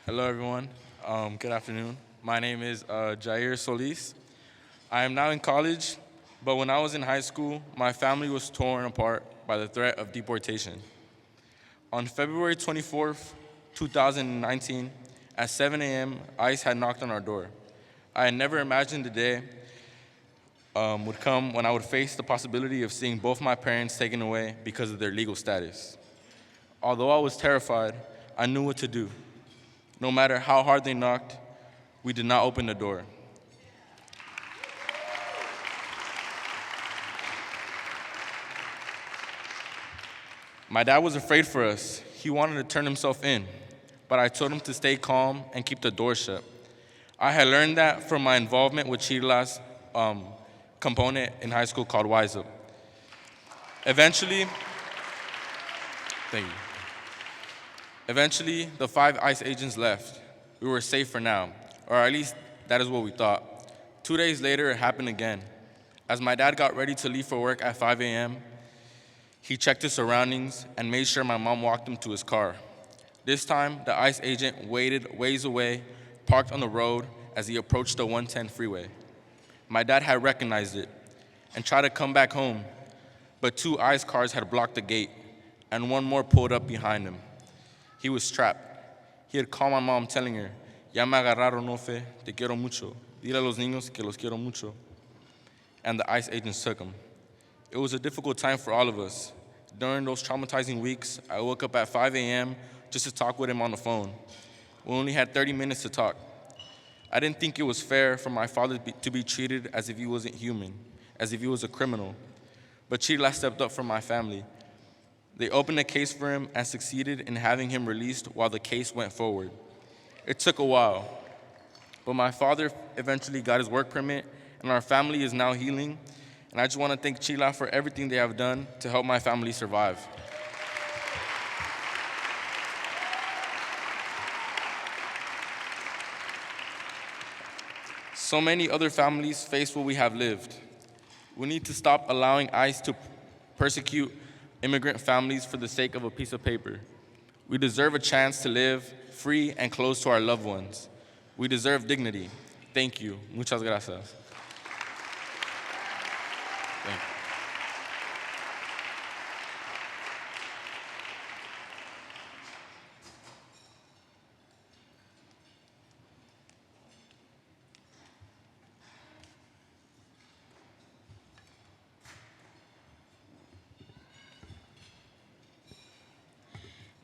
Hello, everyone. Good afternoon. My name is Jair Solis. I am now in college, but when I was in high school, my family was torn apart by the threat of deportation. On February 24th, 2019, at 7 a.m., ICE had knocked on our door. I had never imagined the day would come when I would face the possibility of seeing both my parents taken away because of their legal status. Although I was terrified, I knew what to do. No matter how hard they knocked, we did not open the door. My dad was afraid for us. He wanted to turn himself in, but I told him to stay calm and keep the door shut. I had learned that from my involvement with CHIRLA's component in high school called Wise Up. Eventually, the 5 ICE agents left. We were safe for now, or at least that is what we thought. 2 days later, it happened again. As my dad got ready to leave for work at 5 a.m., he checked his surroundings and made sure my mom walked him to his car. This time, the ICE agent waited ways away, parked on the road as he approached the 110 freeway. My dad had recognized it and tried to come back home, but 2 ICE cars had blocked the gate, and one more pulled up behind him. He was trapped. He had called my mom telling her, "Ya me agarraron, Ofe, te quiero mucho. Dile a los niños que los quiero mucho." And the ICE agents took him. It was a difficult time for all of us. During those traumatizing weeks, I woke up at 5 a.m. just to talk with him on the phone. We only had 30 minutes to talk. I didn't think it was fair for my father to be treated as if he wasn't human, as if he was a criminal. But CHIRLA stepped up for my family. They opened a case for him and succeeded in having him released while the case went forward. It took a while, but my father eventually got his work permit, and our family is now healing. And I just want to thank CHIRLA for everything they have done to help my family survive. So many other families face what we have lived. We need to stop allowing ICE to persecute immigrant families for the sake of a piece of paper. We deserve a chance to live free and close to our loved ones. We deserve dignity. Thank you. Muchas gracias. Thank you.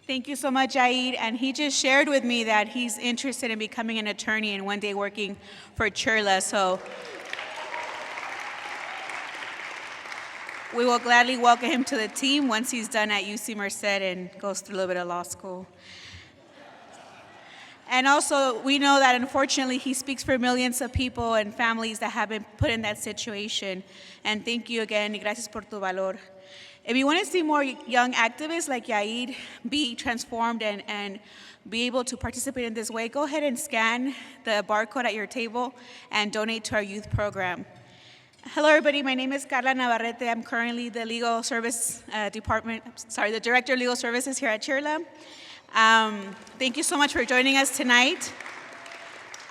Thank you so much, Jair. And he just shared with me that he's interested in becoming an attorney and one day working for CHIRLA. So we will gladly welcome him to the team once he's done at UC Merced and goes through a little bit of law school. And also, we know that unfortunately he speaks for millions of people and families that have been put in that situation. And thank you again, y gracias por tu valor. If you want to see more young activists like Yair be transformed and be able to participate in this way, go ahead and scan the barcode at your table and donate to our youth program. Hello, everybody. My name is Carla Navarrete. I'm currently the legal service the director of legal services here at CHIRLA. Thank you so much for joining us tonight.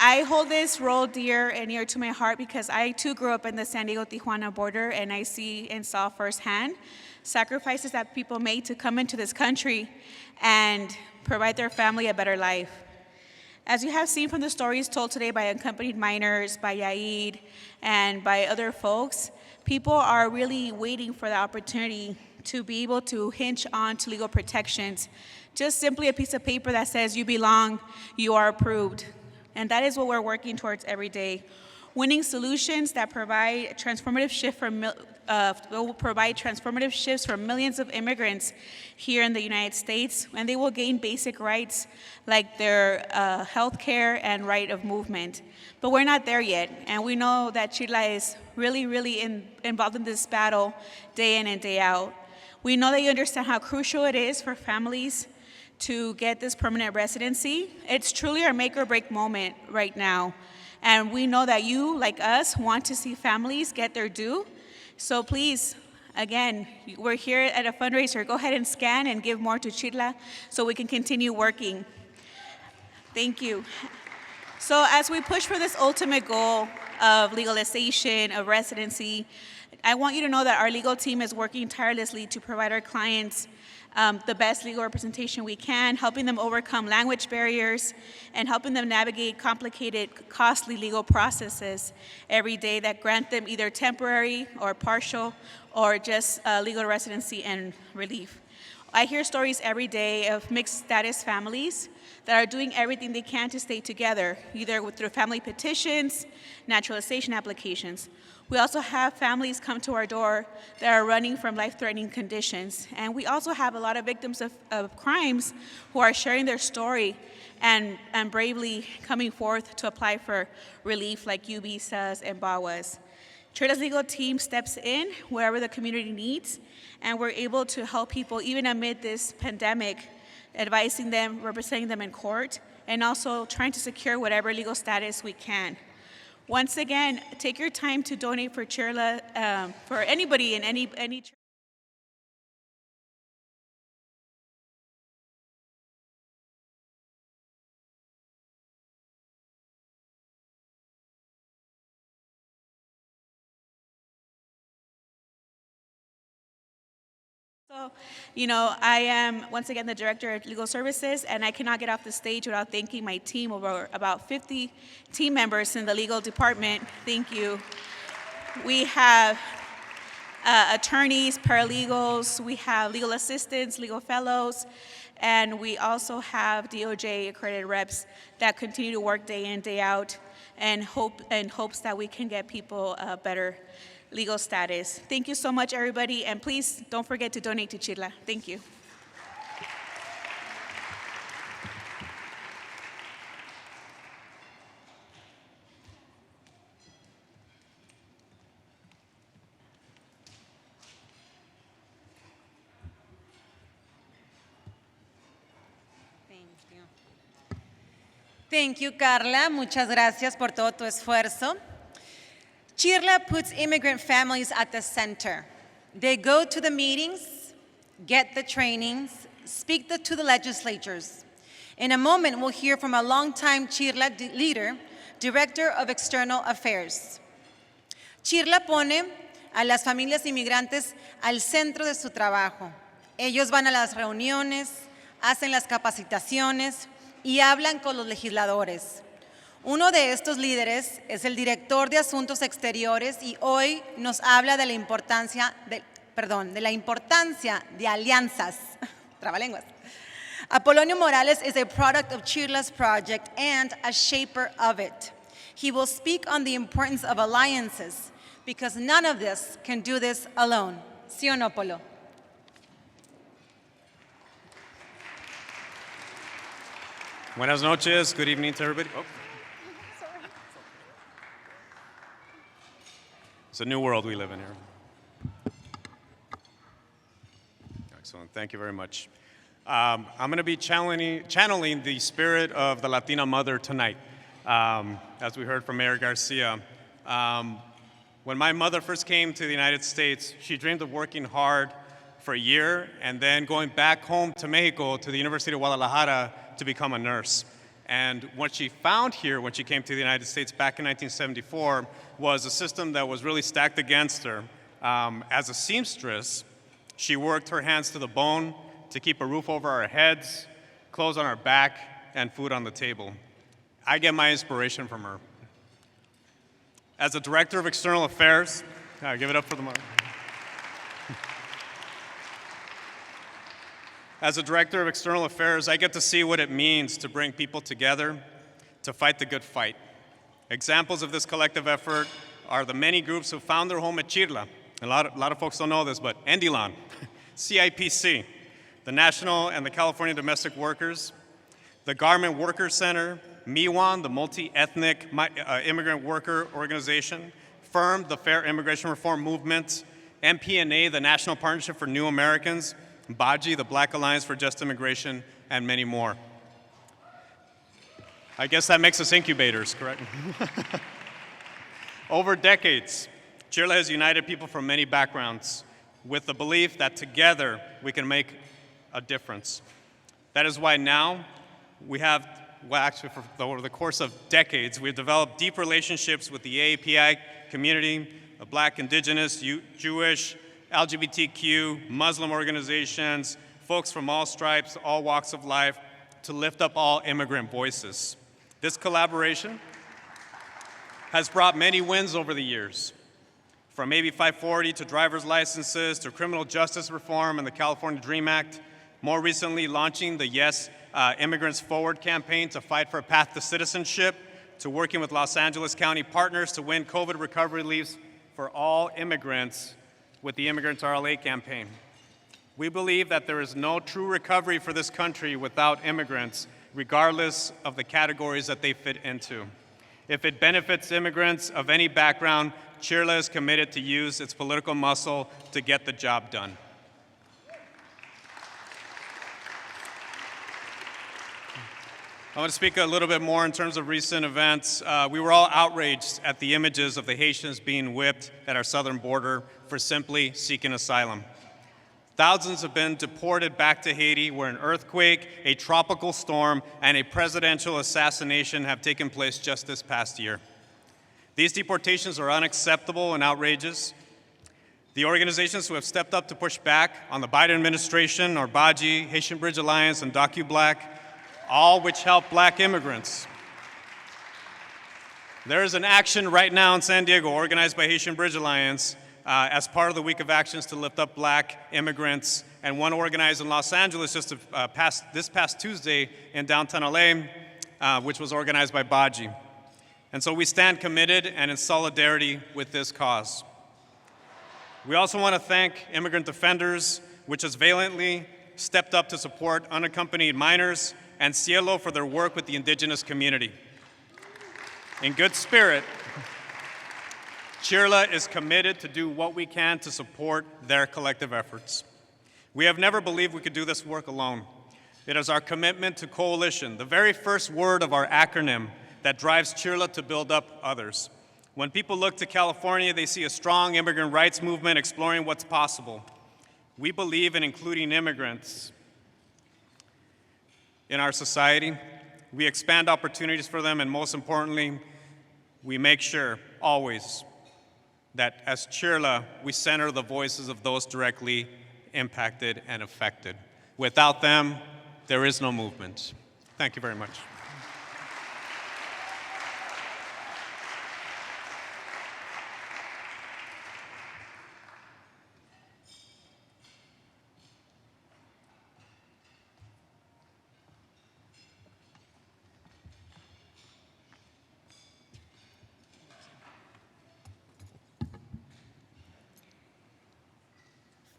I hold this role dear and near to my heart because I too grew up in the San Diego-Tijuana border, and I see and saw firsthand sacrifices that people made to come into this country and provide their family a better life. As you have seen from the stories told today by unaccompanied minors, by Yair, and by other folks, people are really waiting for the opportunity to be able to hinge on to legal protections. Just simply a piece of paper that says you belong, you are approved. And that is what we're working towards every day. Winning solutions that provide transformative shifts for millions of immigrants here in the United States, and they will gain basic rights like their health care and right of movement. But we're not there yet, and we know that CHIRLA is really involved in this battle day in and day out. We know that you understand how crucial it is for families to get this permanent residency. It's truly our make or break moment right now. And we know that you, like us, want to see families get their due. So please, again, we're here at a fundraiser. Go ahead and scan and give more to CHIRLA so we can continue working. Thank you. So as we push for this ultimate goal of legalization, of residency, I want you to know that our legal team is working tirelessly to provide our clients the best legal representation we can, helping them overcome language barriers and helping them navigate complicated, costly legal processes every day that grant them either temporary or partial or just legal residency and relief. I hear stories every day of mixed status families that are doing everything they can to stay together, either through family petitions, naturalization applications. We also have families come to our door that are running from life-threatening conditions. And we also have a lot of victims of crimes who are sharing their story and bravely coming forth to apply for relief like U visas and BAWAs. CHIRLA's legal team steps in wherever the community needs, and we're able to help people even amid this pandemic, advising them, representing them in court, and also trying to secure whatever legal status we can. Once again, take your time to donate for CHIRLA, for anybody in any church. So, I am, once again, the Director of Legal Services, and I cannot get off the stage without thanking my team, over about 50 team members in the legal department. Thank you. We have attorneys, paralegals, we have legal assistants, legal fellows, and we also have DOJ accredited reps that continue to work day in, day out, and hopes that we can get people a better legal status. Thank you so much, everybody, and please don't forget to donate to CHIRLA. Thank you. Thank you, Carla. Muchas gracias por todo tu esfuerzo. CHIRLA puts immigrant families at the center. They go to the meetings, get the trainings, speak to the legislatures. In a moment, we'll hear from a longtime CHIRLA leader, Director of External Affairs. CHIRLA pone a las familias inmigrantes al centro de su trabajo. Ellos van a las reuniones, hacen las capacitaciones y hablan con los legisladores. Uno de estos líderes es el director de Asuntos Exteriores y hoy nos habla de la importancia de alianzas. Trabalenguas. Apolonio Morales is a product of CHIRLA's project and a shaper of it. He will speak on the importance of alliances because none of this can do this alone. ¿Sí o no, Polo? Buenas noches. Good evening to everybody. Oh. It's a new world we live in here. Excellent, thank you very much. I'm going to be channeling the spirit of the Latina mother tonight, as we heard from Mayor Garcia. When my mother first came to the United States, she dreamed of working hard for a year and then going back home to Mexico, to the University of Guadalajara, to become a nurse. And what she found here when she came to the United States back in 1974 was a system that was really stacked against her. As a seamstress, she worked her hands to the bone to keep a roof over our heads, clothes on our back, and food on the table. I get my inspiration from her. As a director of external affairs, give it up for the mother. As a director of external affairs, I get to see what it means to bring people together to fight the good fight. Examples of this collective effort are the many groups who found their home at CHIRLA. A lot of folks don't know this, but Endilan, CIPC, the National and the California Domestic Workers, the Garment Workers Center, MIWAN, the Multi-Ethnic Immigrant Worker Organization, FIRM, the Fair Immigration Reform Movement, MPNA, the National Partnership for New Americans, BAJI, the Black Alliance for Just Immigration, and many more. I guess that makes us incubators, correct? Over decades, CHIRLA has united people from many backgrounds with the belief that together we can make a difference. That is why now we have, well, actually over the course of decades, we've developed deep relationships with the AAPI community, the Black, Indigenous, Jewish, LGBTQ, Muslim organizations, folks from all stripes, all walks of life, to lift up all immigrant voices. This collaboration has brought many wins over the years, from AB 540 to driver's licenses to criminal justice reform and the California DREAM Act, more recently launching the Yes Immigrants Forward campaign to fight for a path to citizenship, to working with Los Angeles County partners to win COVID recovery leaves for all immigrants with the Immigrant RLA campaign. We believe that there is no true recovery for this country without immigrants, regardless of the categories that they fit into. If it benefits immigrants of any background, CHIRLA is committed to use its political muscle to get the job done. I want to speak a little bit more in terms of recent events. We were all outraged at the images of the Haitians being whipped at our southern border for simply seeking asylum. Thousands have been deported back to Haiti, where an earthquake, a tropical storm, and a presidential assassination have taken place just this past year. These deportations are unacceptable and outrageous. The organizations who have stepped up to push back on the Biden administration are BAJI, Haitian Bridge Alliance, and DocuBlack, all which help Black immigrants. There is an action right now in San Diego organized by Haitian Bridge Alliance as part of the Week of Actions to lift up Black immigrants, and one organized in Los Angeles just this past Tuesday in downtown LA, which was organized by BAJI. And so we stand committed and in solidarity with this cause. We also want to thank Immigrant Defenders, which has valiantly stepped up to support unaccompanied minors, and Cielo for their work with the indigenous community. In good spirit, CHIRLA is committed to do what we can to support their collective efforts. We have never believed we could do this work alone. It is our commitment to coalition, the very first word of our acronym, that drives CHIRLA to build up others. When people look to California, they see a strong immigrant rights movement exploring what's possible. We believe in including immigrants in our society. We expand opportunities for them, and most importantly, we make sure always that as CHIRLA, we center the voices of those directly impacted and affected. Without them, there is no movement. Thank you very much.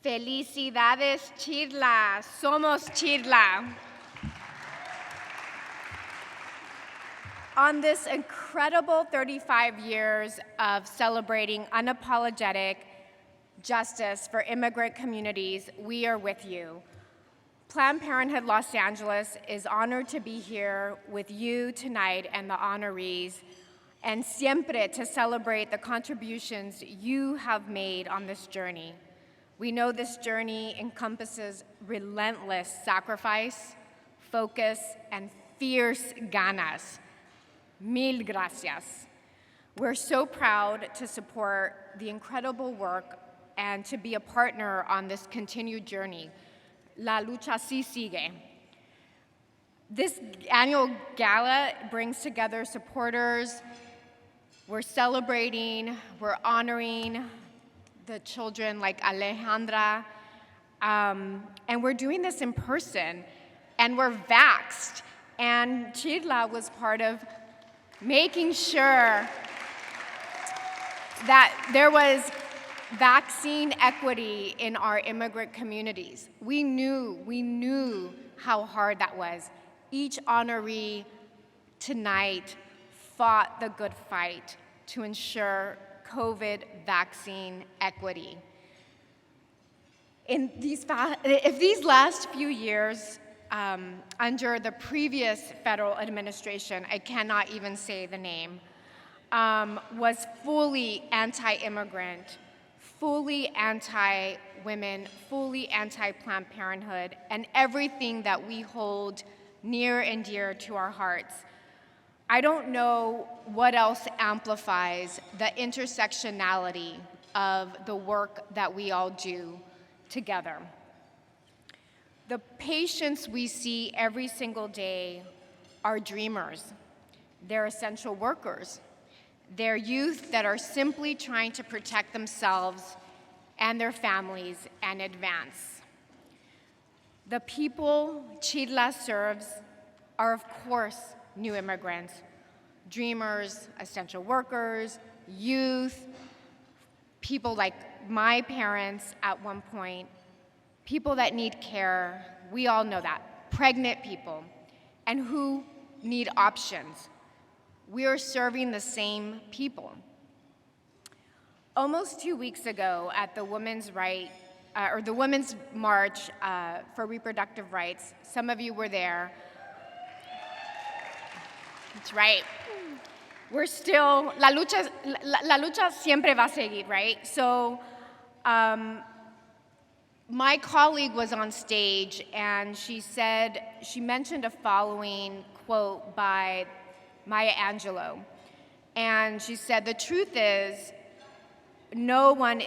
Felicidades, CHIRLA. Somos CHIRLA. On this incredible 35 years of celebrating unapologetic justice for immigrant communities, we are with you. Planned Parenthood Los Angeles is honored to be here with you tonight and the honorees, and siempre to celebrate the contributions you have made on this journey. We know this journey encompasses relentless sacrifice, focus, and fierce ganas. Mil gracias. We're so proud to support the incredible work and to be a partner on this continued journey. La lucha sí sigue. This annual gala brings together supporters. We're celebrating, we're honoring the children like Alejandra, and we're doing this in person, and we're vaxxed. And CHIRLA was part of making sure that there was vaccine equity in our immigrant communities. We knew how hard that was. Each honoree tonight fought the good fight to ensure COVID vaccine equity. If these last few years, under the previous federal administration, I cannot even say the name, was fully anti-immigrant, fully anti-women, fully anti-Planned Parenthood, and everything that we hold near and dear to our hearts. I don't know what else amplifies the intersectionality of the work that we all do together. The patients we see every single day are dreamers. They're essential workers. They're youth that are simply trying to protect themselves and their families and advance. The people CHIRLA serves are, of course, new immigrants, dreamers, essential workers, youth, people like my parents at one point, people that need care, we all know that, pregnant people, and who need options. We are serving the same people. Almost 2 weeks ago at the Women's March for Reproductive Rights, some of you were there. That's right. We're still, la lucha siempre va a seguir, right? So my colleague was on stage and she mentioned a following quote by Maya Angelou. And she said, the truth is, no one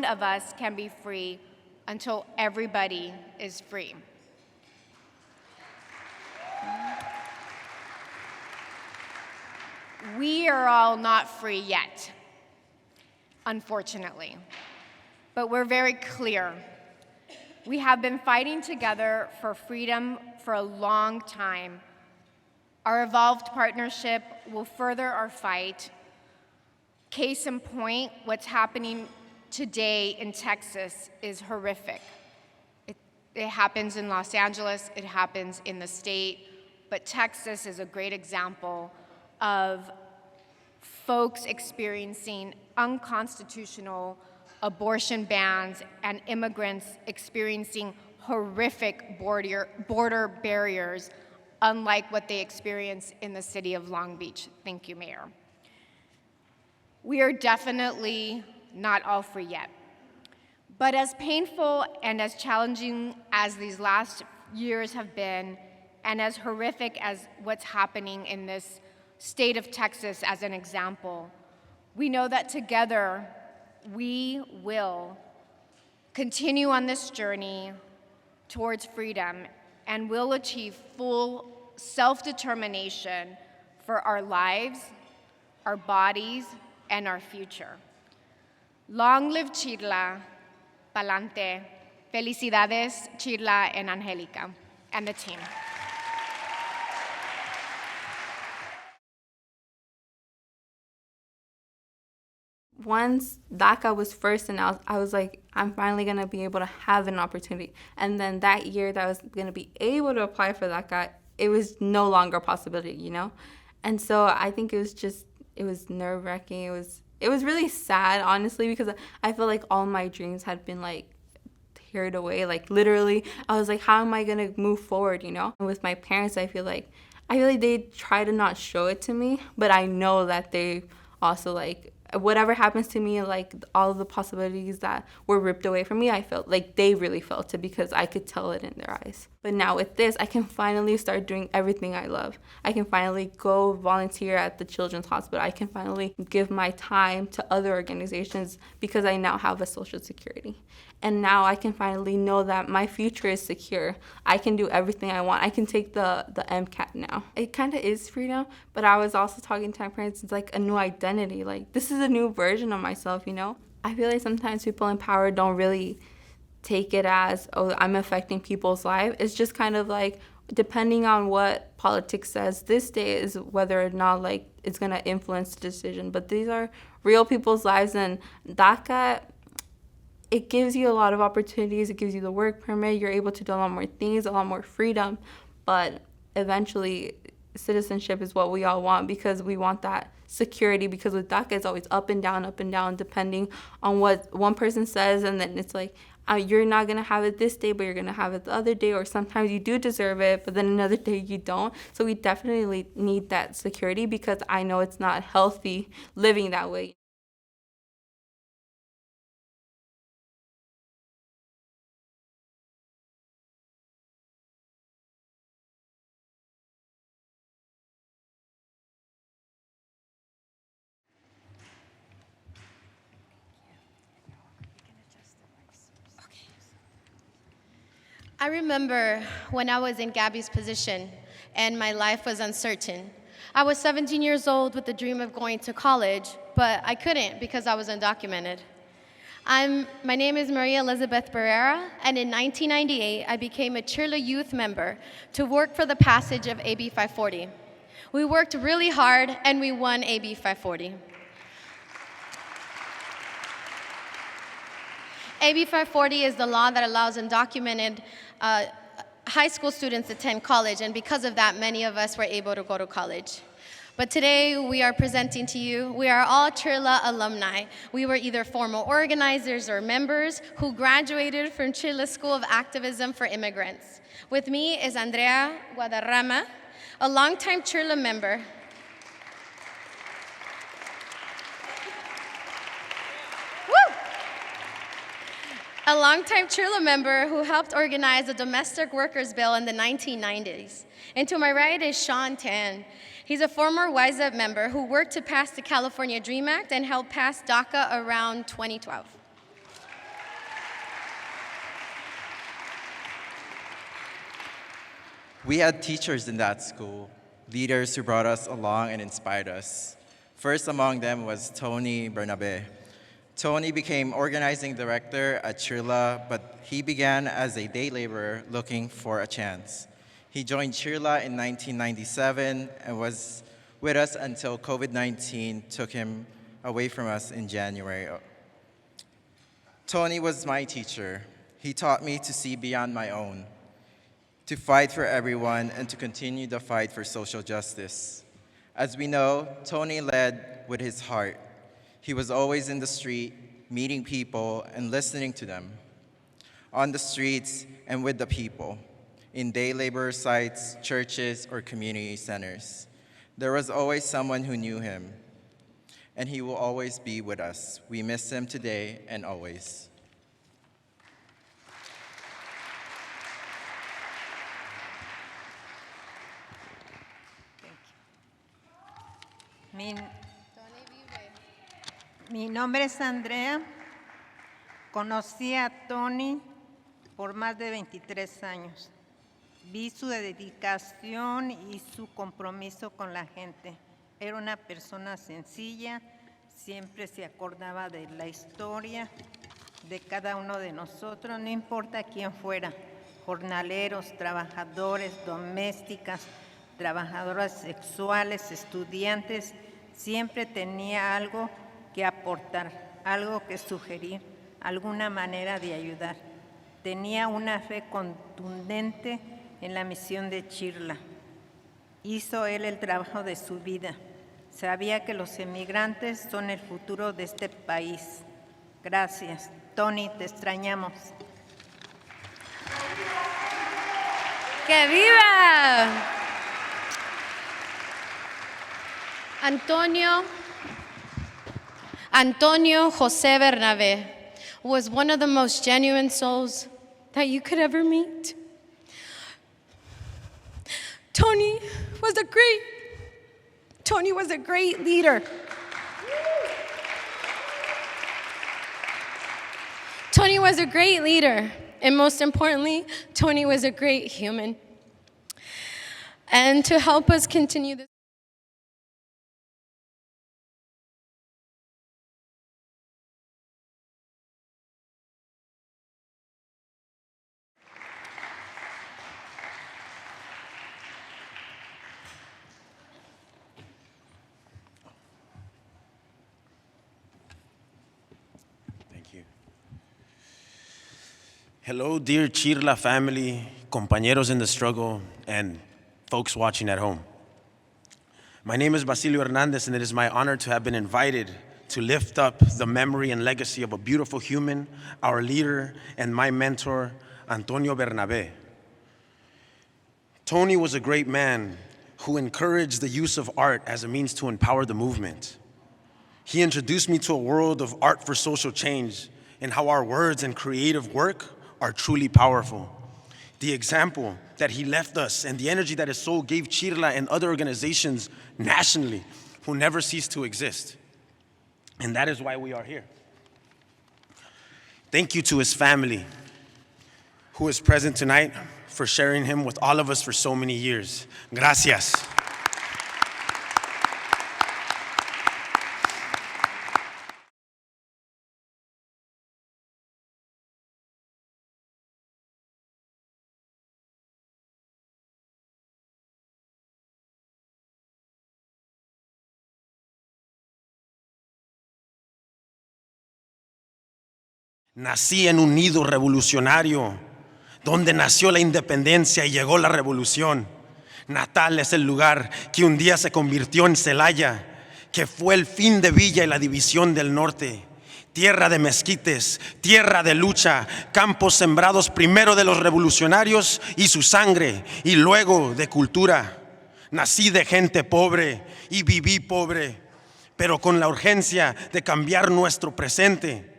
of us can be free until everybody is free. We are all not free yet, unfortunately, but we're very clear. We have been fighting together for freedom for a long time. Our evolved partnership will further our fight. Case in point, what's happening today in Texas is horrific. It happens in Los Angeles, it happens in the state, but Texas is a great example of folks experiencing unconstitutional abortion bans and immigrants experiencing horrific border barriers, unlike what they experience in the city of Long Beach. Thank you, Mayor. We are definitely not all free yet. But as painful and as challenging as these last years have been, and as horrific as what's happening in this state of Texas as an example, we know that together we will continue on this journey towards freedom and will achieve full self-determination for our lives, our bodies, and our future. Long live CHIRLA, pa'lante. Felicidades, CHIRLA and Angelica, and the team. Once DACA was first announced, I was like, I'm finally going to be able to have an opportunity. And then that year that I was going to be able to apply for DACA, it was no longer a possibility, you know? And so I think it was nerve-wracking. It was really sad, honestly, because I feel like all my dreams had been like carried away. Like literally, I was like, how am I gonna move forward, you know? And with my parents, I feel like they try to not show it to me, but I know that they also like, whatever happens to me, like all of the possibilities that were ripped away from me, I felt like they really felt it because I could tell it in their eyes. But now with this, I can finally start doing everything I love. I can finally go volunteer at the Children's Hospital. I can finally give my time to other organizations because I now have a Social Security. And now I can finally know that my future is secure. I can do everything I want. I can take the MCAT now. It kind of is freedom, but I was also talking to my parents, it's like a new identity. Like, this is a new version of myself, you know? I feel like sometimes people in power don't really take it as, oh, I'm affecting people's life. It's just kind of like, depending on what politics says this day is whether or not like it's gonna influence the decision. But these are real people's lives, and DACA, it gives you a lot of opportunities. It gives you the work permit. You're able to do a lot more things, a lot more freedom. But eventually, citizenship is what we all want because we want that security. Because with DACA, it's always up and down, depending on what one person says. And then it's like, you're not going to have it this day, but you're going to have it the other day. Or sometimes you do deserve it, but then another day you don't. So we definitely need that security because I know it's not healthy living that way. I remember when I was in Gabby's position and my life was uncertain. I was 17 years old with the dream of going to college, but I couldn't because I was undocumented. My name is Maria Elizabeth Barrera, and in 1998, I became a CHIRLA youth member to work for the passage of AB 540. We worked really hard, and we won AB 540. AB 540 is the law that allows undocumented high school students to attend college, and because of that, many of us were able to go to college. But today, we are presenting to you, we are all CHIRLA alumni. We were either former organizers or members who graduated from CHIRLA School of Activism for Immigrants. With me is Andrea Guadarrama, a longtime CHIRLA member. A longtime CHIRLA member who helped organize the domestic workers bill in the 1990s. And to my right is Sean Tan. He's a former WISE Up member who worked to pass the California DREAM Act and helped pass DACA around 2012. We had teachers in that school, leaders who brought us along and inspired us. First among them was Tony Bernabe. Tony became organizing director at CHIRLA, but he began as a day laborer looking for a chance. He joined CHIRLA in 1997 and was with us until COVID-19 took him away from us in January. Tony was my teacher. He taught me to see beyond my own, to fight for everyone, and to continue the fight for social justice. As we know, Tony led with his heart. He was always in the street, meeting people and listening to them. On the streets and with the people, in day labor sites, churches, or community centers. There was always someone who knew him, and he will always be with us. We miss him today and always. Mi nombre es Andrea. Conocí a Tony por más de 23 años. Vi su dedicación y su compromiso con la gente. Era una persona sencilla, siempre se acordaba de la historia de cada uno de nosotros, no importa quién fuera, jornaleros, trabajadores, domésticas, trabajadoras sexuales, estudiantes, siempre tenía algo que aportar, algo que sugerir, alguna manera de ayudar. Tenía una fe contundente en la misión de CHIRLA. Hizo él el trabajo de su vida. Sabía que los emigrantes son el futuro de este país. Gracias. Tony, te extrañamos. ¡Que viva! Antonio José Bernabé was one of the most genuine souls that you could ever meet. Tony was a great leader. Tony was a great leader, and most importantly, Tony was a great human. And to help us continue this. Hello, dear CHIRLA family, compañeros in the struggle, and folks watching at home. My name is Basilio Hernandez, and it is my honor to have been invited to lift up the memory and legacy of a beautiful human, our leader, and my mentor, Antonio Bernabé. Tony was a great man who encouraged the use of art as a means to empower the movement. He introduced me to a world of art for social change and how our words and creative work are truly powerful. The example that he left us and the energy that his soul gave CHIRLA and other organizations nationally will never cease to exist. And that is why we are here. Thank you to his family, who is present tonight, for sharing him with all of us for so many years. Gracias. Nací en un nido revolucionario, donde nació la independencia y llegó la revolución. Natal es el lugar que un día se convirtió en Celaya, que fue el fin de Villa y la división del norte. Tierra de mezquites, tierra de lucha, campos sembrados primero de los revolucionarios y su sangre, y luego de cultura. Nací de gente pobre y viví pobre, pero con la urgencia de cambiar nuestro presente.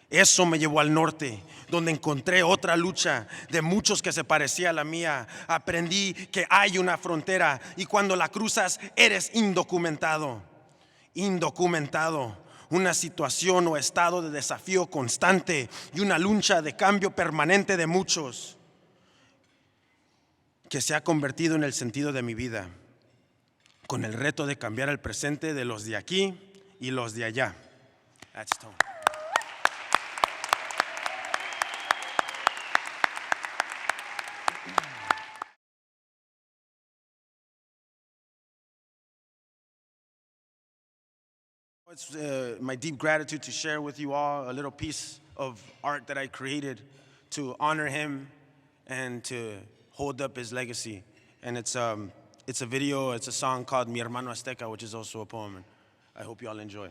Eso me llevó al norte, donde encontré otra lucha de muchos que se parecía a la mía. Aprendí que hay una frontera y cuando la cruzas eres indocumentado. Indocumentado, una situación o estado de desafío constante y una lucha de cambio permanente de muchos que se ha convertido en el sentido de mi vida, con el reto de cambiar el presente de los de aquí y los de allá. That's Tony. It's my deep gratitude to share with you all a little piece of art that I created to honor him and to hold up his legacy. And it's a video, it's a song called Mi Hermano Azteca, which is also a poem. And I hope you all enjoy.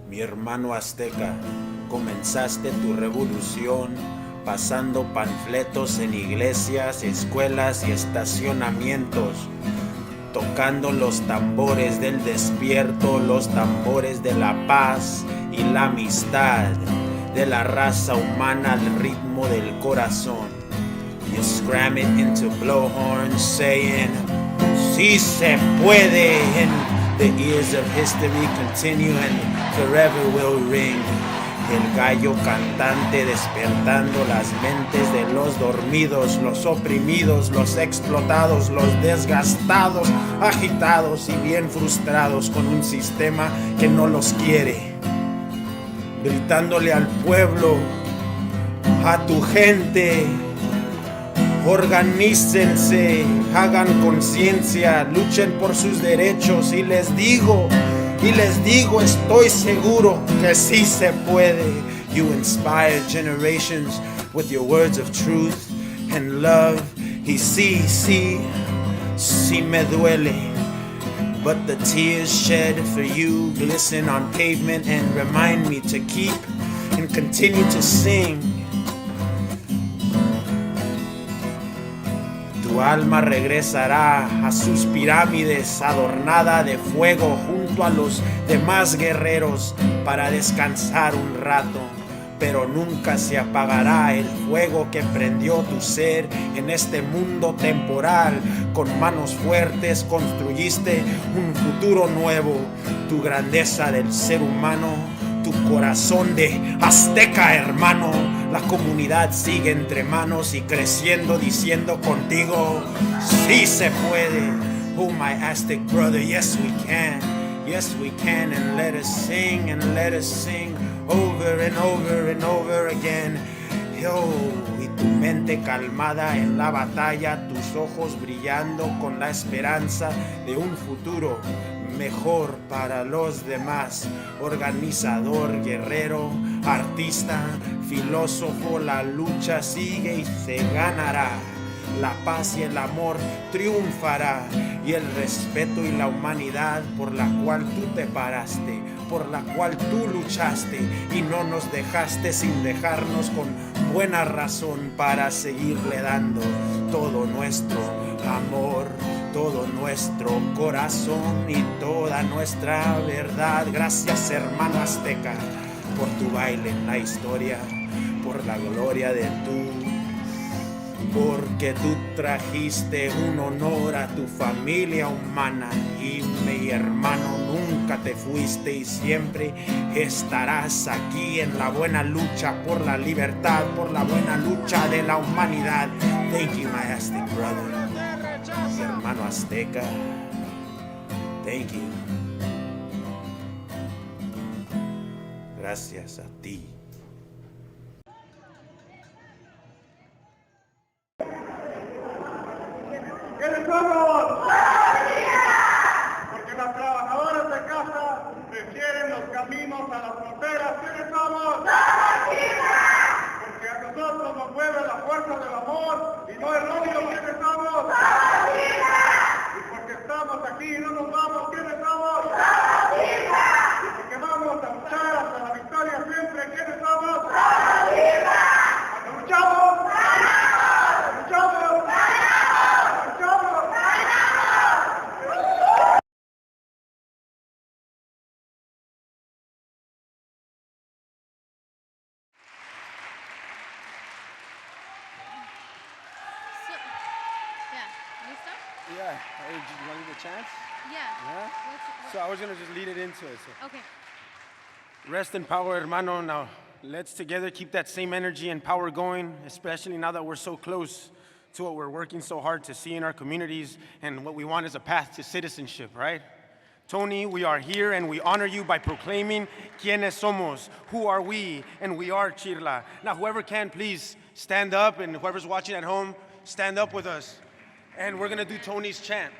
Mi hermano azteca, comenzaste tu revolución pasando panfletos en iglesias, escuelas y estacionamientos, tocando los tambores del despierto, los tambores de la paz y la amistad, de la raza humana al ritmo del corazón. You scram it into blowhorns saying, sí se puede, and the ears of history continue and forever will ring. El gallo cantante despertando las mentes de los dormidos, los oprimidos, los explotados, los desgastados, agitados y bien frustrados con un sistema que no los quiere. Gritándole al pueblo, a tu gente, organícense, hagan conciencia, luchen por sus derechos y les digo Y les digo, estoy seguro que sí se puede. You inspire generations with your words of truth and love. Y sí, sí, sí me duele. But the tears shed for you glisten on pavement and remind me to keep and continue to sing. Tu alma regresará a sus pirámides adornada de fuego junto a los demás guerreros para descansar un rato. Pero nunca se apagará el fuego que prendió tu ser en este mundo temporal. Con manos fuertes construiste un futuro nuevo. Tu grandeza del ser humano, tu corazón de azteca, hermano. La comunidad sigue entre manos y creciendo, diciendo contigo, sí se puede. Oh, my Aztec brother, yes we can. Yes we can, and let us sing over and over and over again. Yo, y tu mente calmada en la batalla, tus ojos brillando con la esperanza de un futuro mejor para los demás. Organizador, guerrero, artista, filósofo, la lucha sigue y se ganará. La paz y el amor triunfará, y el respeto y la humanidad por la cual tú te paraste, por la cual tú luchaste y no nos dejaste sin dejarnos con buena razón para seguirle dando todo nuestro amor, todo nuestro corazón y toda nuestra verdad. Gracias, hermano azteca, por tu baile en la historia, por la gloria de porque tú trajiste un honor a tu familia humana, y mi hermano, nunca te fuiste y siempre estarás aquí en la buena lucha por la libertad, por la buena lucha de la humanidad. Thank you, my Aztec brother, mi hermano azteca. Thank you. Gracias a ti. ¿Quiénes somos? Porque las trabajadoras de casa prefieren los caminos a las fronteras. ¿Quiénes somos? Porque a nosotros nos mueve la fuerza del amor y no el odio. ¿Quiénes somos? Y porque estamos aquí y no nos vamos. ¿Quiénes somos? Y porque vamos a luchar hasta la victoria siempre. ¿Quiénes somos? Cuando luchamos, luchamos. Yeah, hey, you want to give a chance? Yeah. So I was going to just lead it into it. So. Okay. Rest in power, hermano. Now, let's together keep that same energy and power going, especially now that we're so close to what we're working so hard to see in our communities, and what we want is a path to citizenship, right? Tony, we are here and we honor you by proclaiming ¿Quiénes somos? Who are we? And we are CHIRLA. Now, whoever can, please stand up, and whoever's watching at home, stand up with us. And we're going to do Tony's chant.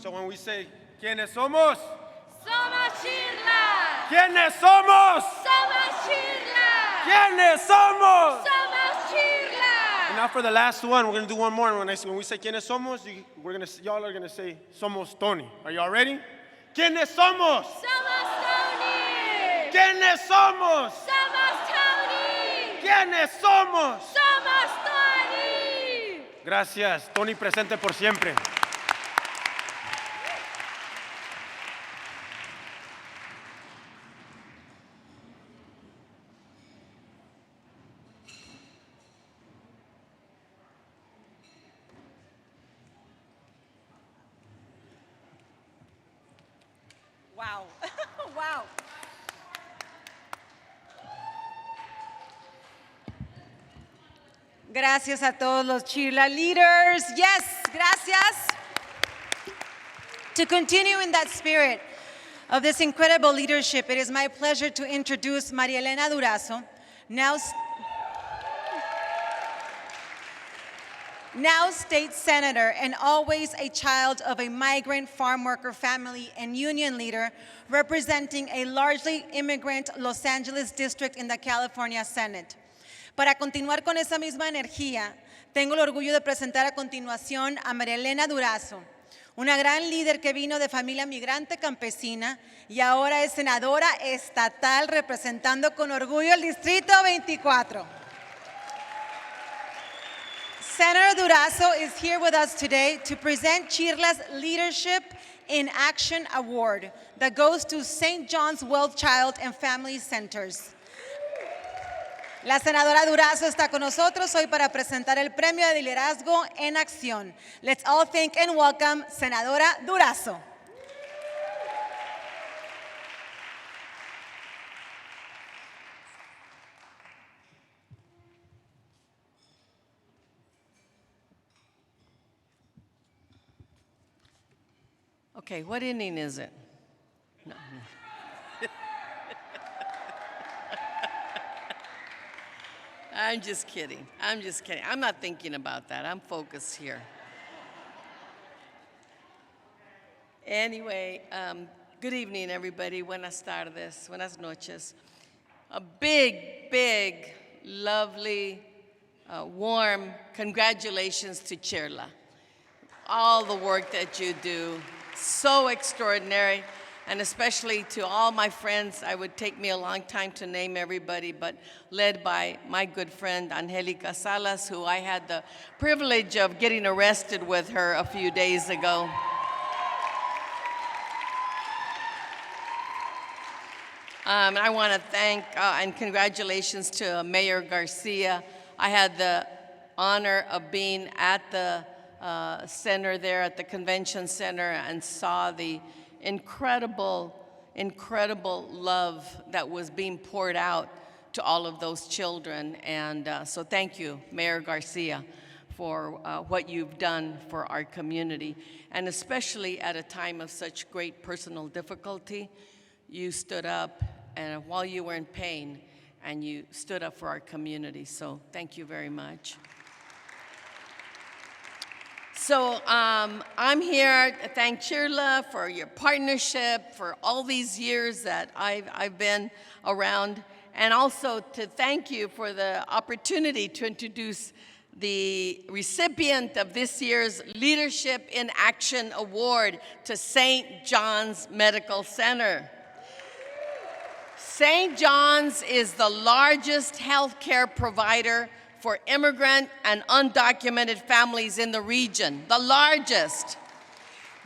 So when we say, ¿Quiénes somos? Somos CHIRLA. ¿Quiénes somos? Somos CHIRLA. ¿Quiénes somos? Somos CHIRLA. And now for the last one, we're going to do one more. And when we say ¿Quiénes somos? Y'all are going to say, Somos Tony. Are y'all ready? ¿Quiénes somos? Somos Tony. ¿Quiénes somos? Somos Tony. ¿Quiénes somos? Somos Tony. Gracias. Tony presente por siempre. Wow. Wow. Gracias a todos los CHIRLA leaders. Yes, gracias. To continue in that spirit of this incredible leadership, it is my pleasure to introduce María Elena Durazo, now state senator and always a child of a migrant farm worker family and union leader representing a largely immigrant Los Angeles district in the California Senate. Para continuar con esa misma energía, tengo el orgullo de presentar a continuación a María Elena Durazo, una gran líder que vino de familia migrante campesina y ahora es senadora estatal representando con orgullo el Distrito 24. Senator Durazo is here with us today to present CHIRLA's Leadership in Action Award that goes to St. John's Well Child and Family Centers. La senadora Durazo está con nosotros hoy para presentar el Premio de Liderazgo en Acción. Let's all thank and welcome Senadora Durazo. Okay, what inning is it? No. I'm just kidding. I'm just kidding. I'm not thinking about that. I'm focused here. Anyway, good evening, everybody. Buenas tardes. Buenas noches. A big, lovely, warm congratulations to CHIRLA. All the work that you do, so extraordinary. And especially to all my friends, it would take me a long time to name everybody, but led by my good friend Erika Salas, who I had the privilege of getting arrested with her a few days ago. I want to thank and congratulations to Mayor Garcia. I had the honor of being at the center there, at the convention center, and saw the incredible love that was being poured out to all of those children. And so thank you, Mayor Garcia, for what you've done for our community. And especially at a time of such great personal difficulty, you stood up and while you were in pain, and you stood up for our community. So thank you very much. So I'm here to thank CHIRLA for your partnership, for all these years that I've been around, and also to thank you for the opportunity to introduce the recipient of this year's Leadership in Action Award to St. John's Medical Center. St. John's is the largest healthcare provider for immigrant and undocumented families in the region, the largest.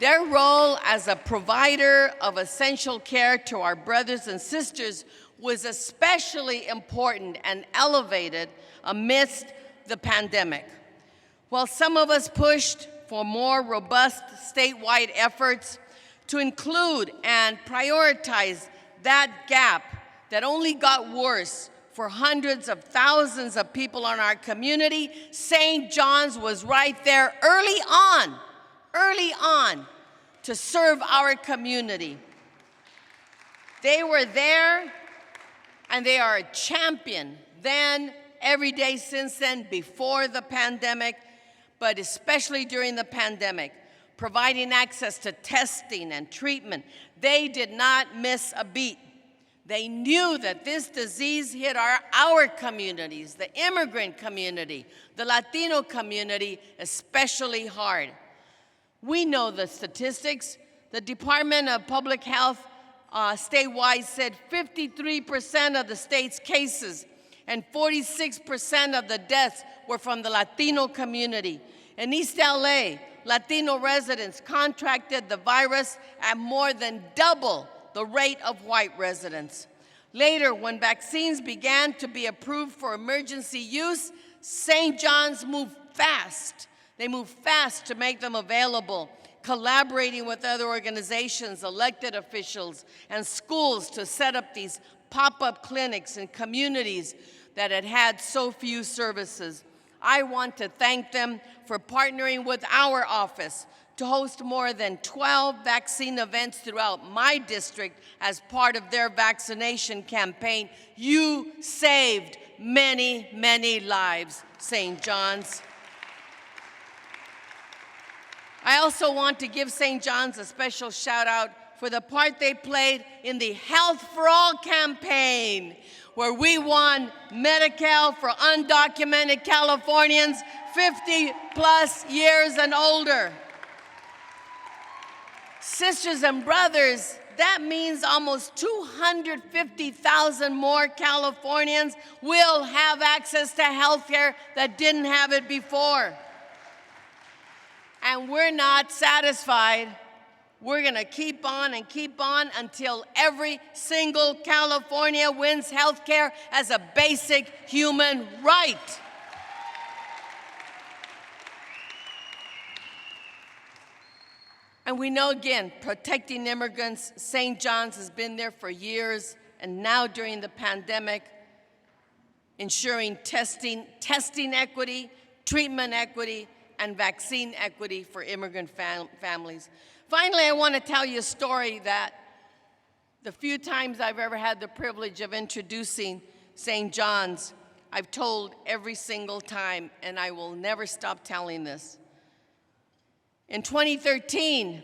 Their role as a provider of essential care to our brothers and sisters was especially important and elevated amidst the pandemic. While some of us pushed for more robust statewide efforts to include and prioritize that gap that only got worse for hundreds of thousands of people in our community, St. John's was right there early on to serve our community. They were there, and they are a champion then, every day since then, before the pandemic, but especially during the pandemic, providing access to testing and treatment. They did not miss a beat. They knew that this disease hit our communities, the immigrant community, the Latino community, especially hard. We know the statistics. The Department of Public Health statewide said 53% of the state's cases and 46% of the deaths were from the Latino community. In East LA, Latino residents contracted the virus at more than double the rate of white residents. Later, when vaccines began to be approved for emergency use, St. John's moved fast. They moved fast to make them available, collaborating with other organizations, elected officials, and schools to set up these pop-up clinics in communities that had had so few services. I want to thank them for partnering with our office to host more than 12 vaccine events throughout my district as part of their vaccination campaign. You saved many, many lives, St. John's. I also want to give St. John's a special shout out for the part they played in the Health for All campaign, where we won Medi-Cal for undocumented Californians 50 plus years and older. Sisters and brothers, that means almost 250,000 more Californians will have access to health care that didn't have it before. And we're not satisfied. We're going to keep on and keep on until every single California wins health care as a basic human right. And we know, again, protecting immigrants, St. John's has been there for years, and now during the pandemic, ensuring testing equity, treatment equity, and vaccine equity for immigrant families. Finally, I want to tell you a story that the few times I've ever had the privilege of introducing St. John's, I've told every single time, and I will never stop telling this. In 2013,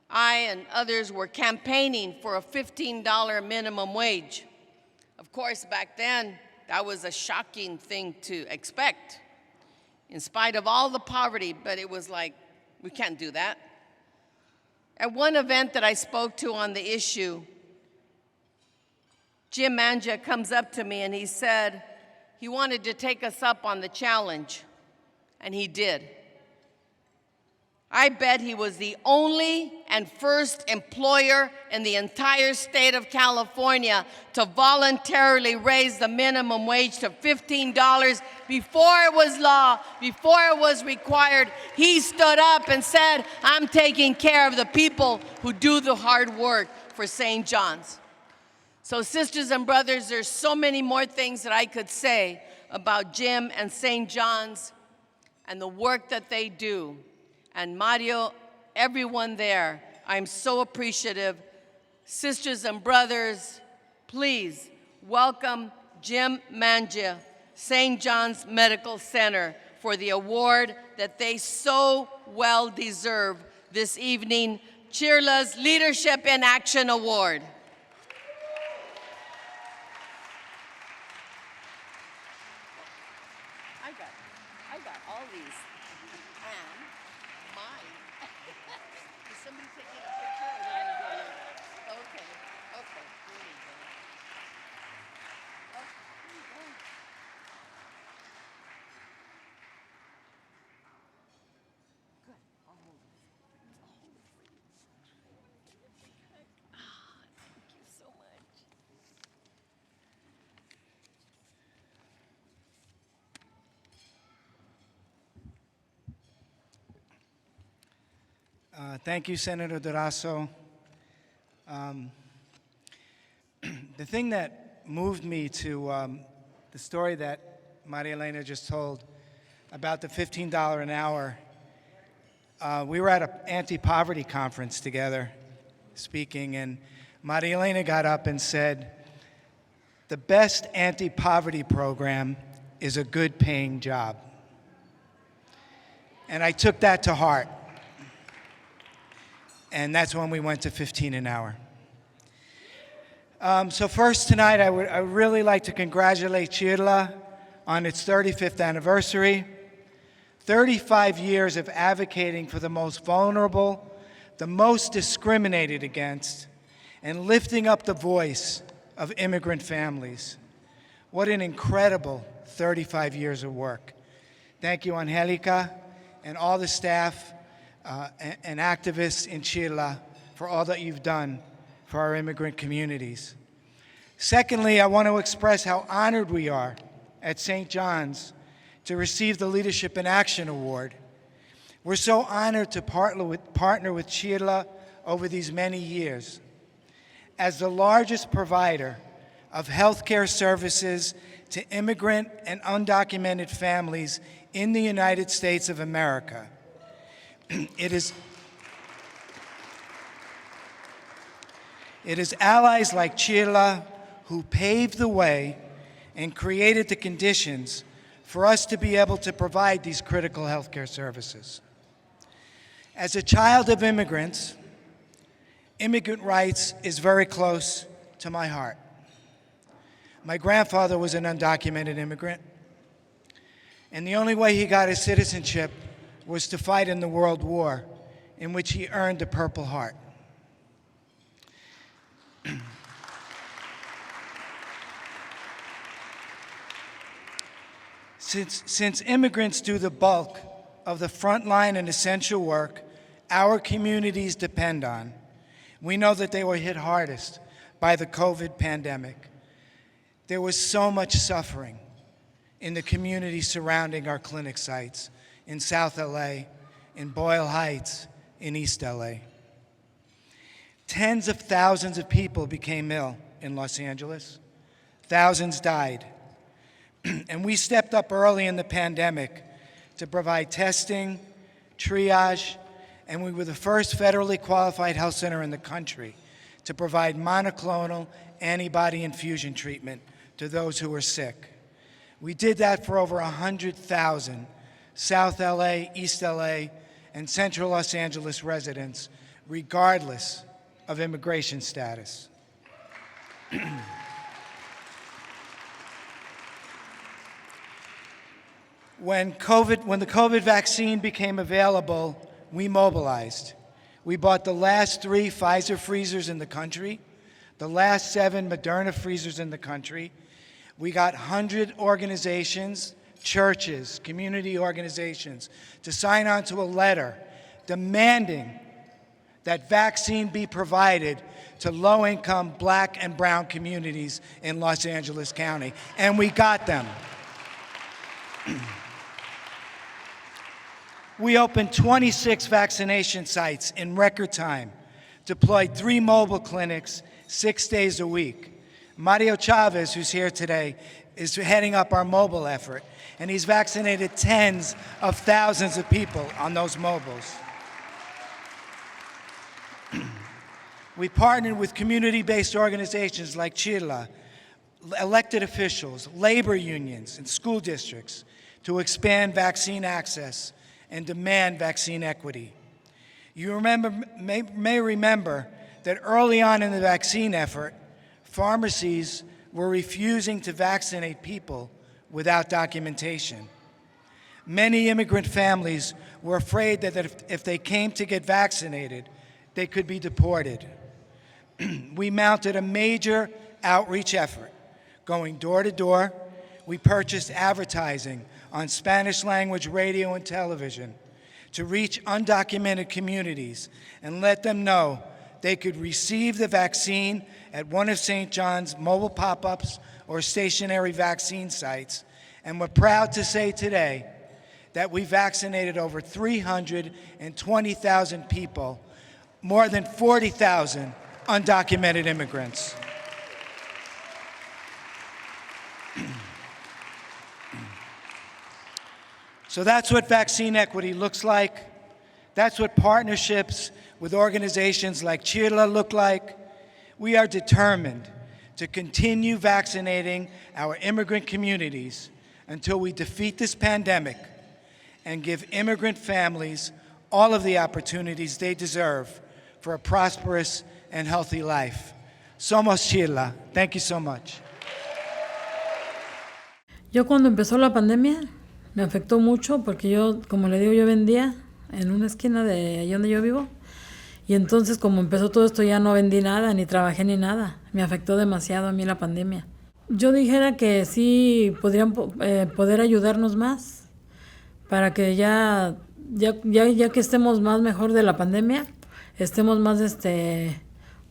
I and others were campaigning for a $15 minimum wage. Of course, back then, that was a shocking thing to expect, in spite of all the poverty, but it was like, we can't do that. At one event that I spoke to on the issue, Jim Manja comes up to me and he said he wanted to take us up on the challenge, and he did. I bet he was the only and first employer in the entire state of California to voluntarily raise the minimum wage to $15 before it was law, before it was required. He stood up and said, I'm taking care of the people who do the hard work for St. John's. So sisters and brothers, there's so many more things that I could say about Jim and St. John's and the work that they do. And Mario, everyone there, I'm so appreciative. Sisters and brothers, please welcome Jim Manja, St. John's Medical Center, for the award that they so well deserve this evening, CHIRLA's Leadership in Action Award. I got all these. Thank you, Senator Durazo. The thing that moved me to the story that Maria Elena just told about the $15 an hour, we were at an anti-poverty conference together speaking, and Maria Elena got up and said, the best anti-poverty program is a good paying job. And I took that to heart. And that's when we went to 15 an hour. So first tonight, I would really like to congratulate CHIRLA on its 35th anniversary. 35 years of advocating for the most vulnerable, the most discriminated against, and lifting up the voice of immigrant families. What an incredible 35 years of work. Thank you, Angelica, and all the staff and activists in CHIRLA for all that you've done for our immigrant communities. Secondly, I want to express how honored we are at St. John's to receive the Leadership in Action Award. We're so honored to partner with CHIRLA over these many years. As the largest provider of healthcare services to immigrant and undocumented families in the United States of America, it is allies like CHIRLA who paved the way and created the conditions for us to be able to provide these critical healthcare services. As a child of immigrants, immigrant rights is very close to my heart. My grandfather was an undocumented immigrant, and the only way he got his citizenship was to fight in the World War, in which he earned a Purple Heart. Since immigrants do the bulk of the frontline and essential work our communities depend on, we know that they were hit hardest by the COVID pandemic. There was so much suffering in the communities surrounding our clinic sites in South LA, in Boyle Heights, in East LA. Tens of thousands of people became ill in Los Angeles. Thousands died. And we stepped up early in the pandemic to provide testing, triage, and we were the first federally qualified health center in the country to provide monoclonal antibody infusion treatment to those who were sick. We did that for over 100,000 South LA, East LA, and Central Los Angeles residents, regardless of immigration status. When the COVID vaccine became available, we mobilized. We bought the last 3 Pfizer freezers in the country, the last 7 Moderna freezers in the country. We got 100 organizations, churches, community organizations to sign on to a letter demanding that vaccine be provided to low-income Black and brown communities in Los Angeles County, and we got them. We opened 26 vaccination sites in record time, deployed 3 mobile clinics 6 days a week. Mario Chavez, who's here today, is heading up our mobile effort, and he's vaccinated tens of thousands of people on those mobiles. We partnered with community-based organizations like CHIRLA, elected officials, labor unions, and school districts to expand vaccine access and demand vaccine equity. You may remember that early on in the vaccine effort, pharmacies were refusing to vaccinate people without documentation. Many immigrant families were afraid that if they came to get vaccinated, they could be deported. We mounted a major outreach effort, going door to door. We purchased advertising on Spanish language radio and television to reach undocumented communities and let them know they could receive the vaccine at one of St. John's mobile pop-ups or stationary vaccine sites. And we're proud to say today that we vaccinated over 320,000 people, more than 40,000 undocumented immigrants. So that's what vaccine equity looks like. That's what partnerships with organizations like CHIRLA look like. We are determined to continue vaccinating our immigrant communities until we defeat this pandemic and give immigrant families all of the opportunities they deserve for a prosperous and healthy life. Somos CHIRLA. Thank you so much. Yo cuando empezó la pandemia me afectó mucho porque yo, como le digo, yo vendía en una esquina de allí donde yo vivo y entonces como empezó todo esto ya no vendí nada, ni trabajé ni nada. Me afectó demasiado a mí la pandemia. Yo dijera que sí podrían poder ayudarnos más para que ya que estemos más mejor de la pandemia, estemos más,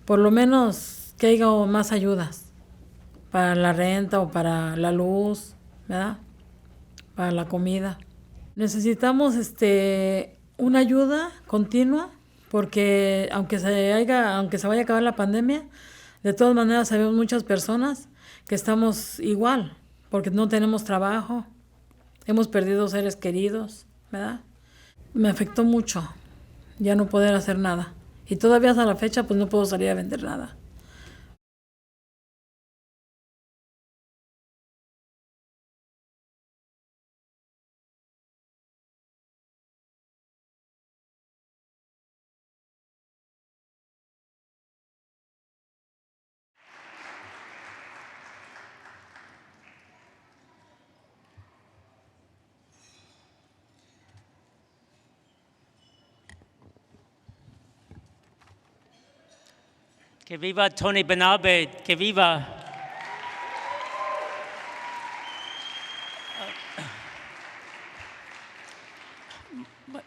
por lo menos que haya más ayudas para la renta o para la luz, ¿verdad? Para la comida. Necesitamos una ayuda continua porque aunque se vaya a acabar la pandemia, de todas maneras sabemos muchas personas que estamos igual porque no tenemos trabajo, hemos perdido seres queridos, ¿verdad? Me afectó mucho ya no poder hacer nada y todavía hasta la fecha pues no puedo salir a vender nada. Que viva Tony Bernabé, que viva.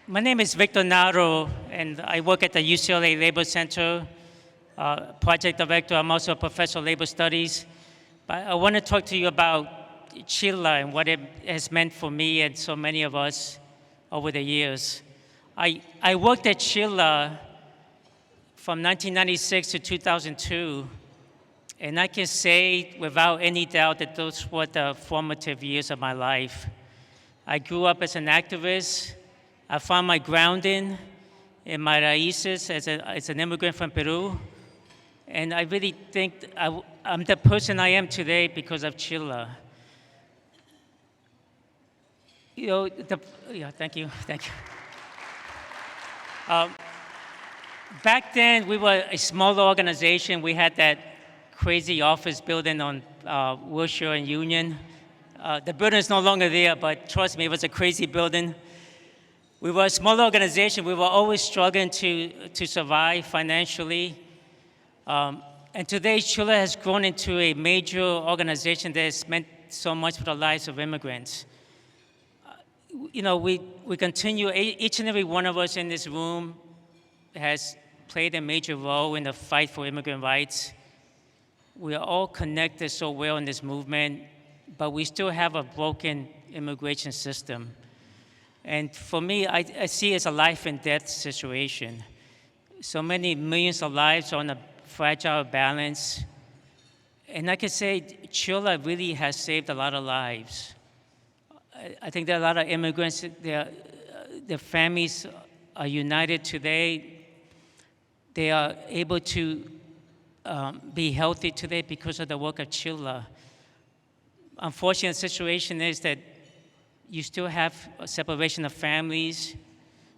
My name is Victor Naro, and I work at the UCLA Labor Center, project director. I'm also a professor of labor studies. But I want to talk to you about CHIRLA and what it has meant for me and so many of us over the years. I worked at CHIRLA from 1996 to 2002, and I can say without any doubt that those were the formative years of my life. I grew up as an activist. I found my grounding in my raíces as an immigrant from Peru. And I really think I'm the person I am today because of CHIRLA. You know, thank you. Back then, we were a smaller organization. We had that crazy office building on Wilshire and Union. The building is no longer there, but trust me, it was a crazy building. We were a small organization. We were always struggling to survive financially. And today, CHIRLA has grown into a major organization that has meant so much for the lives of immigrants. You know, we continue, each and every one of us in this room has played a major role in the fight for immigrant rights. We are all connected so well in this movement, but we still have a broken immigration system. And for me, I see it as a life and death situation. So many millions of lives are on a fragile balance. And I can say CHIRLA really has saved a lot of lives. I think there are a lot of immigrants, their families are united today. They are able to be healthy today because of the work of CHIRLA. Unfortunately, the situation is that you still have a separation of families.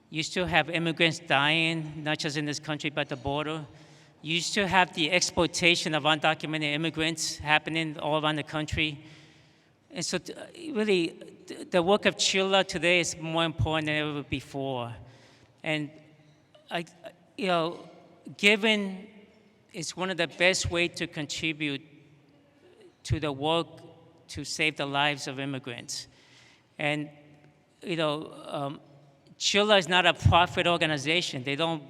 You still have immigrants dying, not just in this country, but the border. You still have the exploitation of undocumented immigrants happening all around the country. And so really, the work of CHIRLA today is more important than ever before. And giving is one of the best ways to contribute to the work to save the lives of immigrants. And CHIRLA is not a profit organization. They don't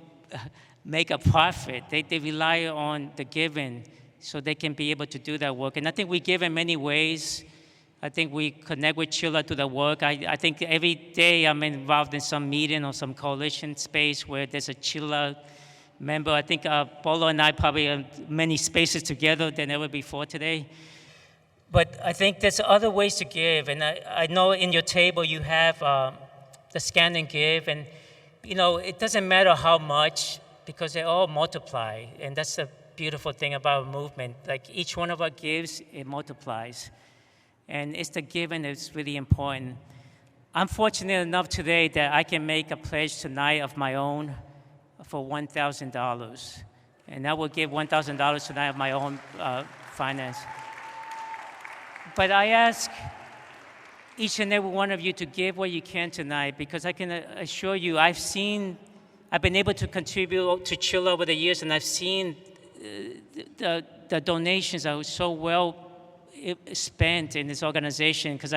make a profit. They rely on the giving so they can be able to do that work. And I think we give in many ways. I think we connect with CHIRLA to the work. I think every day I'm involved in some meeting or some coalition space where there's a CHIRLA member. I think Polo and I probably have many spaces together than ever before today. But I think there's other ways to give. And I know in your table you have the Scan and Give. And, it doesn't matter how much because they all multiply. And that's the beautiful thing about a movement. Like each one of our gives, it multiplies. And it's the giving that's really important. I'm fortunate enough today that I can make a pledge tonight of my own for $1,000. And I will give $1,000 tonight of my own finance. But I ask each and every one of you to give what you can tonight because I can assure you I've been able to contribute to CHIRLA over the years, and I've seen the donations are so well spent in this organization because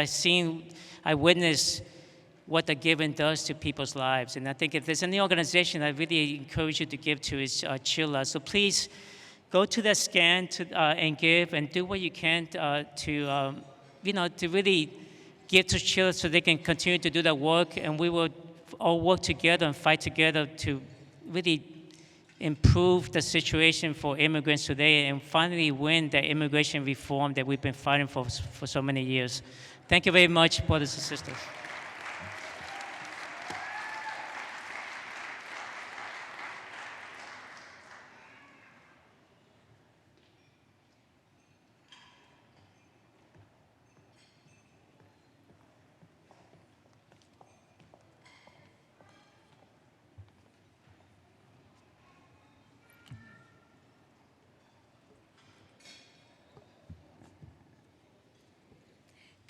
I witnessed what the giving does to people's lives. And I think if there's any organization I really encourage you to give to is CHIRLA. So please go to the Scan and Give and do what you can to really give to CHIRLA so they can continue to do that work. And we will all work together and fight together to really improve the situation for immigrants today and finally win the immigration reform that we've been fighting for so many years. Thank you very much, brothers and sisters.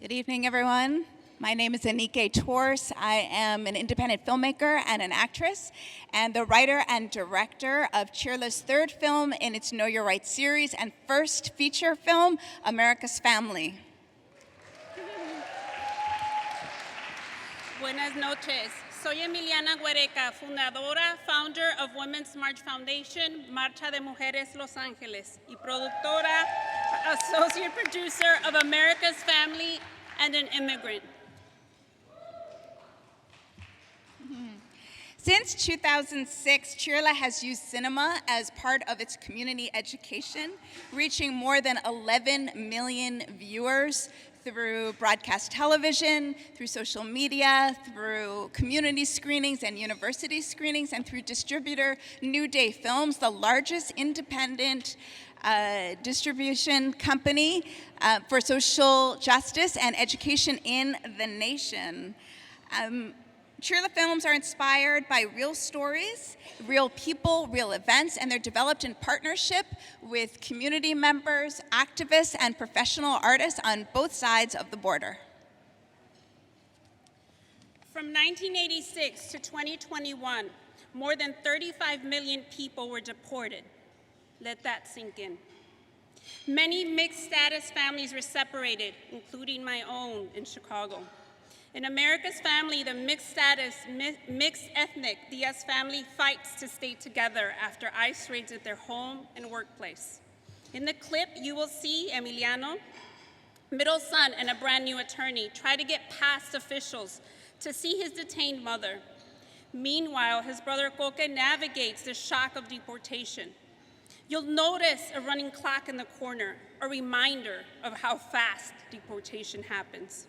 Good evening, everyone. My name is Anike Torres. I am an independent filmmaker and an actress, and the writer and director of CHIRLA's third film in its Know Your Rights series and first feature film, America's Family. Buenas noches. Soy Emiliana Erika, fundadora, founder of Women's March Foundation, Marcha de Mujeres Los Ángeles, y productora, associate producer of America's Family and an Immigrant. Since 2006, CHIRLA has used cinema as part of its community education, reaching more than 11 million viewers through broadcast television, through social media, through community screenings and university screenings, and through distributor New Day Films, the largest independent distribution company for social justice and education in the nation. CHIRLA films are inspired by real stories, real people, real events, and they're developed in partnership with community members, activists, and professional artists on both sides of the border. From 1986 to 2021, more than 35 million people were deported. Let that sink in. Many mixed status families were separated, including my own in Chicago. In America's Family, the mixed status, mixed ethnic Diaz family fights to stay together after ICE raids at their home and workplace. In the clip, you will see Emiliano, middle son and a brand new attorney, try to get past officials to see his detained mother. Meanwhile, his brother Coque navigates the shock of deportation. You'll notice a running clock in the corner, a reminder of how fast deportation happens.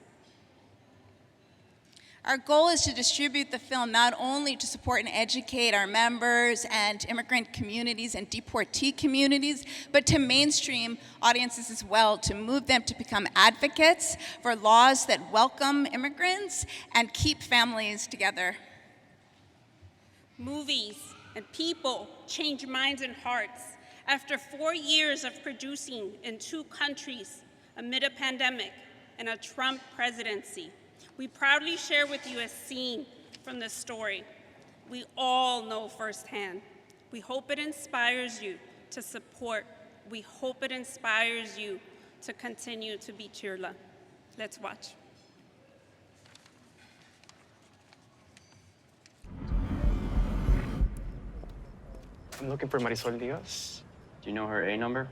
Our goal is to distribute the film not only to support and educate our members and immigrant communities and deportee communities, but to mainstream audiences as well, to move them to become advocates for laws that welcome immigrants and keep families together. Movies and people change minds and hearts. After 4 years of producing in 2 countries amid a pandemic and a Trump presidency, we proudly share with you a scene from this story we all know firsthand. We hope it inspires you to support. We hope it inspires you to continue to be CHIRLA. Let's watch. I'm looking for Marisol Diaz. Do you know her A number?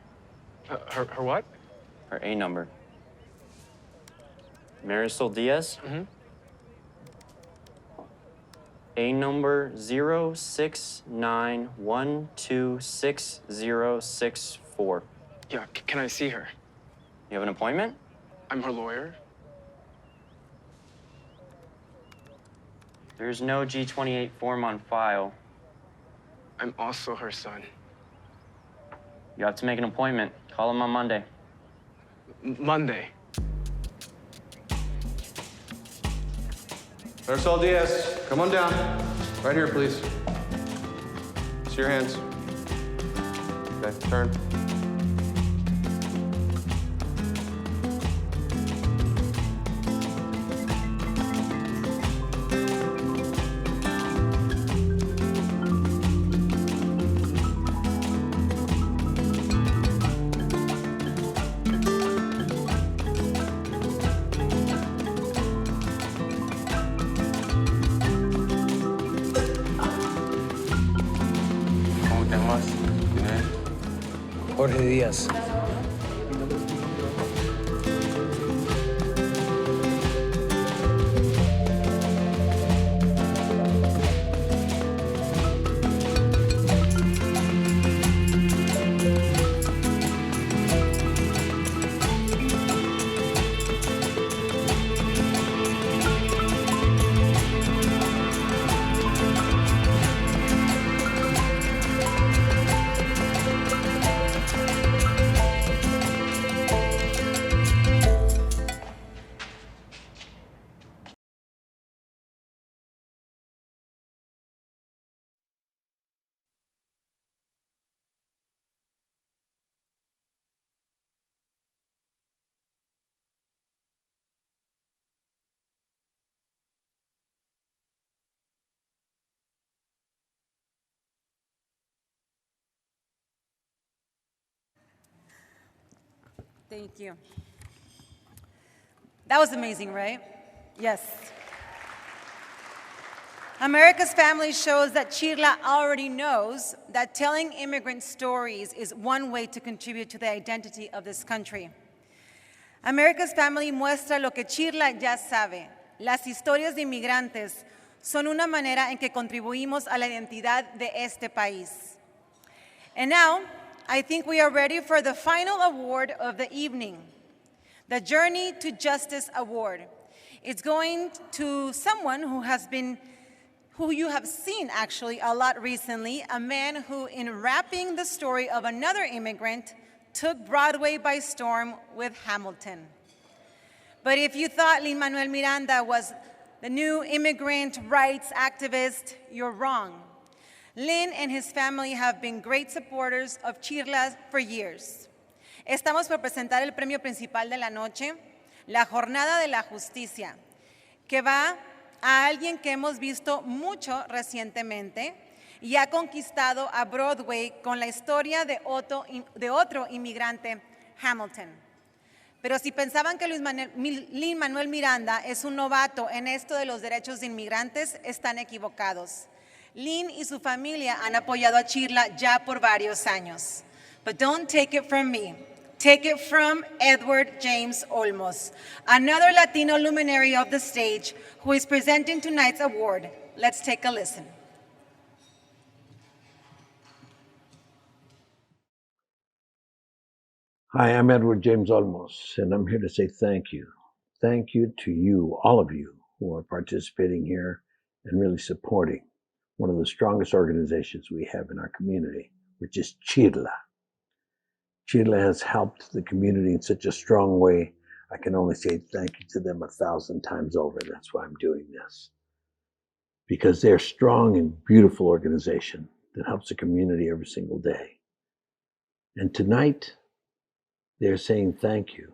Her what? Her A number. Marisol Diaz? Mm-hmm. A number 069126064. Yeah, can I see her? You have an appointment? I'm her lawyer. There's no G28 form on file. I'm also her son. You have to make an appointment. Call him on Monday. Monday? Marisol Diaz, come on down. Right here, please. See your hands. Okay, turn. Jorge Díaz. Thank you. That was amazing, right? Yes. America's Family shows that CHIRLA already knows that telling immigrant stories is one way to contribute to the identity of this country. America's Family muestra lo que CHIRLA ya sabe. Las historias de inmigrantes son una manera en que contribuimos a la identidad de este país. And now, I think we are ready for the final award of the evening, the Journey to Justice Award. It's going to someone who you have seen actually a lot recently, a man who, in wrapping the story of another immigrant, took Broadway by storm with Hamilton. But if you thought Lin-Manuel Miranda was the new immigrant rights activist, you're wrong. Lin and his family have been great supporters of CHIRLA for years. Estamos por presentar el premio principal de la noche, la Jornada de la Justicia, que va a alguien que hemos visto mucho recientemente y ha conquistado a Broadway con la historia de otro inmigrante, Hamilton. Pero si pensaban que Lin-Manuel Miranda es un novato en esto de los derechos de inmigrantes, están equivocados. Lin y su familia han apoyado a CHIRLA ya por varios años. But don't take it from me. Take it from Edward James Olmos, another Latino luminary of the stage who is presenting tonight's award. Let's take a listen. Hi, I'm Edward James Olmos, and I'm here to say thank you. Thank you to you, all of you, who are participating here and really supporting one of the strongest organizations we have in our community, which is CHIRLA. CHIRLA has helped the community in such a strong way. I can only say thank you to them 1,000 times over. That's why I'm doing this. Because they're a strong and beautiful organization that helps the community every single day. And tonight, they're saying thank you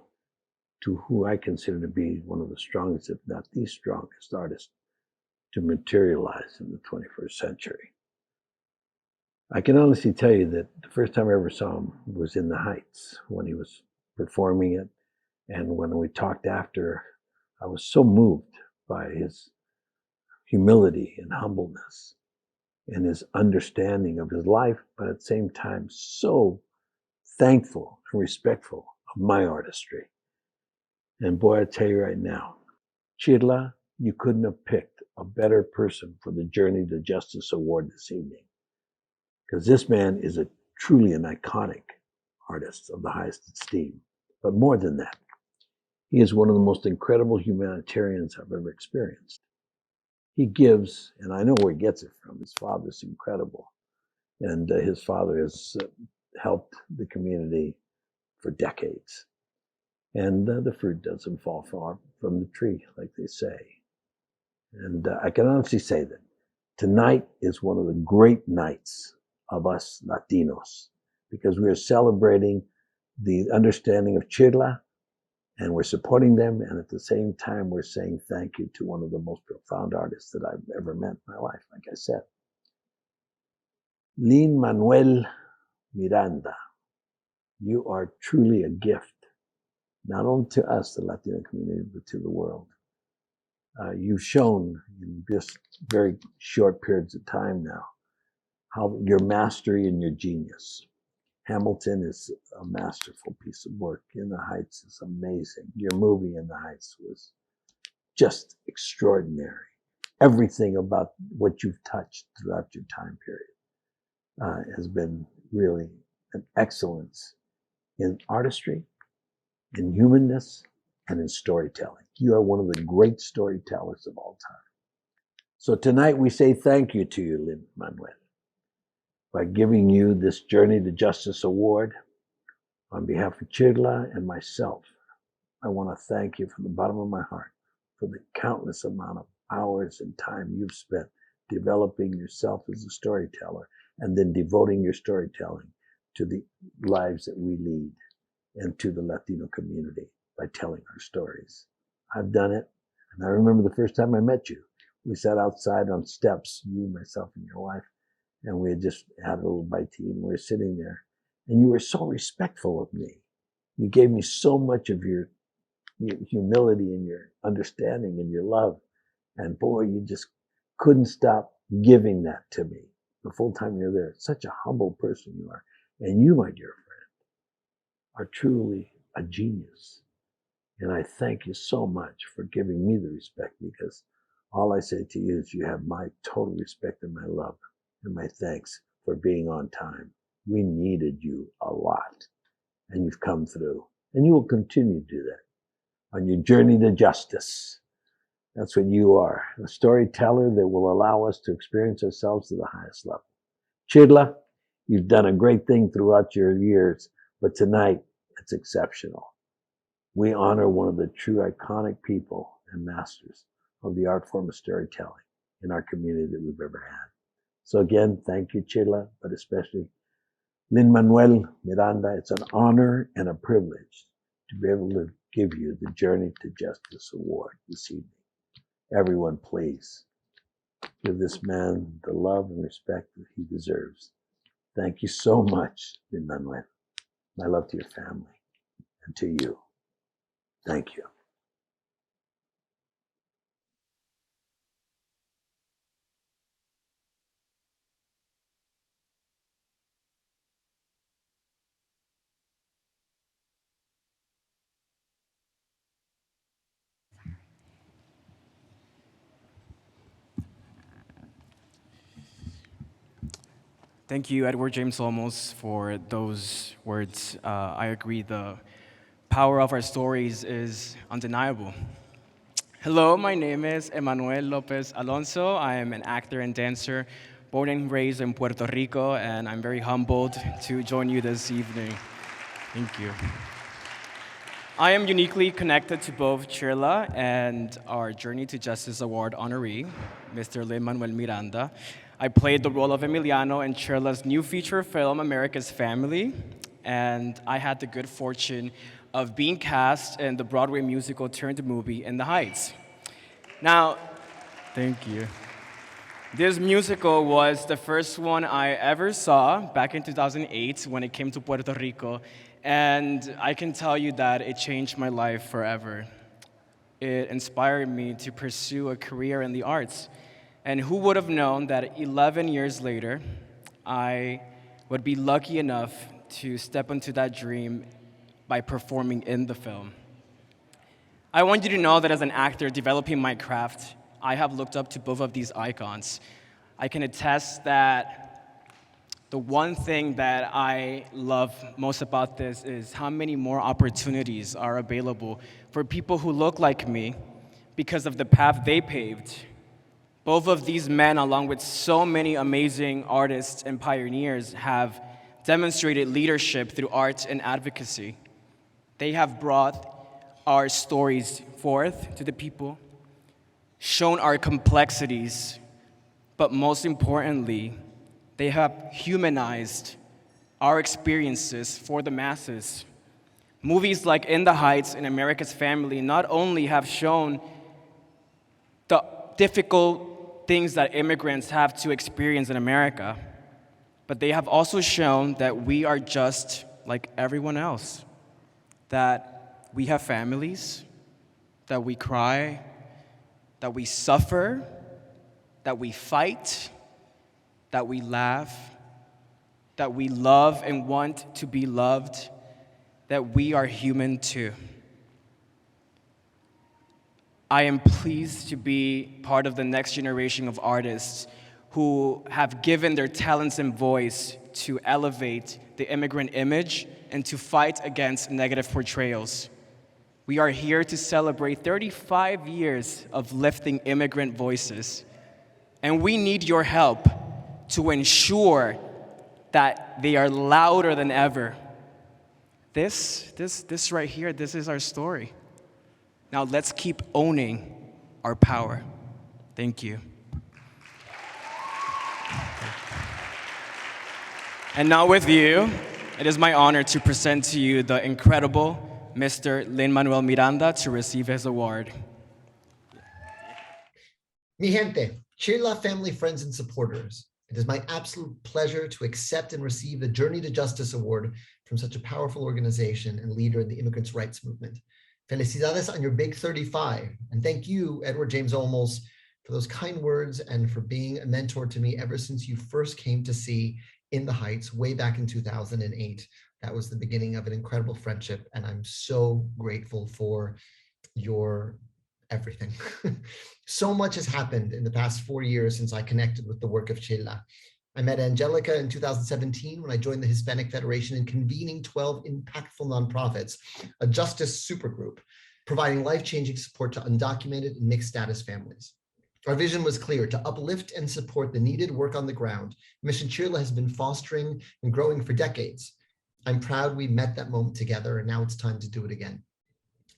to who I consider to be one of the strongest, if not the strongest artist to materialize in the 21st century. I can honestly tell you that the first time I ever saw him was in the Heights when he was performing it. And when we talked after, I was so moved by his humility and humbleness and his understanding of his life, but at the same time, so thankful and respectful of my artistry. And boy, I tell you right now, CHIRLA, you couldn't have picked a better person for the Journey to Justice Award this evening. Because this man is truly an iconic artist of the highest esteem. But more than that, he is one of the most incredible humanitarians I've ever experienced. He gives, and I know where he gets it from. His father's incredible. And his father has helped the community for decades. And the fruit doesn't fall far from the tree, like they say. And I can honestly say that tonight is one of the great nights of us Latinos, because we are celebrating the understanding of CHIRLA, and we're supporting them, and at the same time, we're saying thank you to one of the most profound artists that I've ever met in my life, like I said. Lin-Manuel Miranda, you are truly a gift, not only to us, the Latino community, but to the world. You've shown in just very short periods of time now how your mastery and your genius. Hamilton is a masterful piece of work. In the Heights is amazing. Your movie In the Heights was just extraordinary. Everything about what you've touched throughout your time period has been really an excellence in artistry, in humanness, and in storytelling. You are one of the great storytellers of all time. So tonight we say thank you to you, Lin-Manuel, by giving you this Journey to Justice Award. On behalf of CHIRLA and myself, I want to thank you from the bottom of my heart for the countless amount of hours and time you've spent developing yourself as a storyteller and then devoting your storytelling to the lives that we lead and to the Latino community by telling our stories. I've done it, and I remember the first time I met you. We sat outside on steps, you, myself, and your wife, and we had just had a little bite to eat, and we were sitting there, and you were so respectful of me. You gave me so much of your humility and your understanding and your love. And boy, you just couldn't stop giving that to me the full time you're there. Such a humble person you are. And you, my dear friend, are truly a genius. And I thank you so much for giving me the respect, because all I say to you is you have my total respect and my love and my thanks for being on time. We needed you a lot, and you've come through, and you will continue to do that on your journey to justice. That's what you are, a storyteller that will allow us to experience ourselves to the highest level. CHIRLA, you've done a great thing throughout your years, but tonight it's exceptional. We honor one of the true iconic people and masters of the art form of storytelling in our community that we've ever had. So again, thank you, CHIRLA, but especially Lin-Manuel Miranda. It's an honor and a privilege to be able to give you the Journey to Justice Award this evening. Everyone, please give this man the love and respect that he deserves. Thank you so much, Lin-Manuel. My love to your family and to you. Thank you. Thank you, Edward James Olmos, for those words. I agree, the power of our stories is undeniable. Hello, my name is Emmanuel Lopez Alonso. I am an actor and dancer born and raised in Puerto Rico, and I'm very humbled to join you this evening. Thank you. I am uniquely connected to both CHIRLA and our Journey to Justice Award honoree, Mr. Lin-Manuel Miranda. I played the role of Emiliano in CHIRLA's new feature film, America's Family, and I had the good fortune of being cast in the Broadway musical turned movie In the Heights. Now, thank you. This musical was the first one I ever saw back in 2008 when it came to Puerto Rico, and I can tell you that it changed my life forever. It inspired me to pursue a career in the arts. And who would have known that 11 years later, I would be lucky enough to step into that dream by performing in the film. I want you to know that as an actor developing my craft, I have looked up to both of these icons. I can attest that the one thing that I love most about this is how many more opportunities are available for people who look like me because of the path they paved. Both of these men, along with so many amazing artists and pioneers, have demonstrated leadership through art and advocacy. They have brought our stories forth to the people, shown our complexities, but most importantly, they have humanized our experiences for the masses. Movies like In the Heights and America's Family not only have shown the difficult things that immigrants have to experience in America, but they have also shown that we are just like everyone else, that we have families, that we cry, that we suffer, that we fight, that we laugh, that we love and want to be loved, that we are human too. I am pleased to be part of the next generation of artists who have given their talents and voice to elevate the immigrant image and to fight against negative portrayals. We are here to celebrate 35 years of lifting immigrant voices, and we need your help to ensure that they are louder than ever. This right here, this is our story. Now let's keep owning our power. Thank you. And now with you, it is my honor to present to you the incredible Mr. Lin-Manuel Miranda to receive his award. Mi gente, CHIRLA family, friends, and supporters. It is my absolute pleasure to accept and receive the Journey to Justice Award from such a powerful organization and leader in the immigrants' rights movement. Felicidades on your big 35. And thank you, Edward James Olmos, for those kind words and for being a mentor to me ever since you first came to see In the Heights way back in 2008. That was the beginning of an incredible friendship, and I'm so grateful for your everything. So much has happened in the past 4 years since I connected with the work of CHIRLA. I met Angelica in 2017 when I joined the Hispanic Federation in convening 12 impactful nonprofits, a justice supergroup, providing life-changing support to undocumented and mixed status families. Our vision was clear: to uplift and support the needed work on the ground. Mission CHIRLA has been fostering and growing for decades. I'm proud we met that moment together, and now it's time to do it again.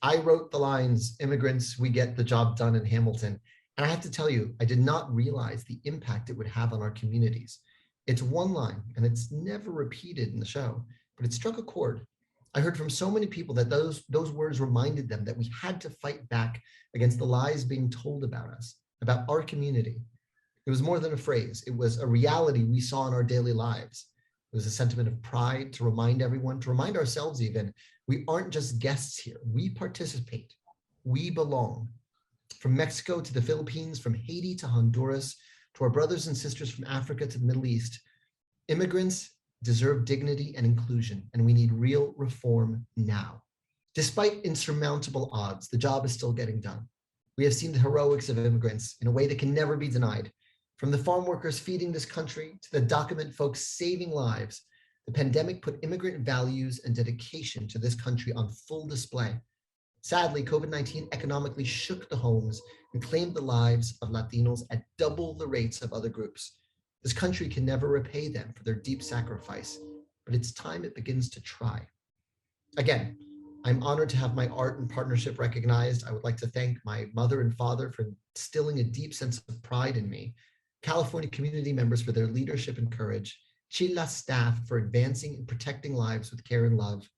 I wrote the lines, "Immigrants, we get the job done" in Hamilton. And I have to tell you, I did not realize the impact it would have on our communities. It's one line, and it's never repeated in the show, but it struck a chord. I heard from so many people that those words reminded them that we had to fight back against the lies being told about us, about our community. It was more than a phrase. It was a reality we saw in our daily lives. It was a sentiment of pride to remind everyone, to remind ourselves even, we aren't just guests here. We participate. We belong. From Mexico to the Philippines, from Haiti to Honduras, to our brothers and sisters from Africa to the Middle East, immigrants deserve dignity and inclusion, and we need real reform now. Despite insurmountable odds, the job is still getting done. We have seen the heroics of immigrants in a way that can never be denied. From the farm workers feeding this country to the document folks saving lives, the pandemic put immigrant values and dedication to this country on full display. Sadly, COVID-19 economically shook the homes and claimed the lives of Latinos at double the rates of other groups. This country can never repay them for their deep sacrifice, but it's time it begins to try. Again, I'm honored to have my art and partnership recognized. I would like to thank my mother and father for instilling a deep sense of pride in me, California community members for their leadership and courage, CHIRLA staff for advancing and protecting lives with care and love,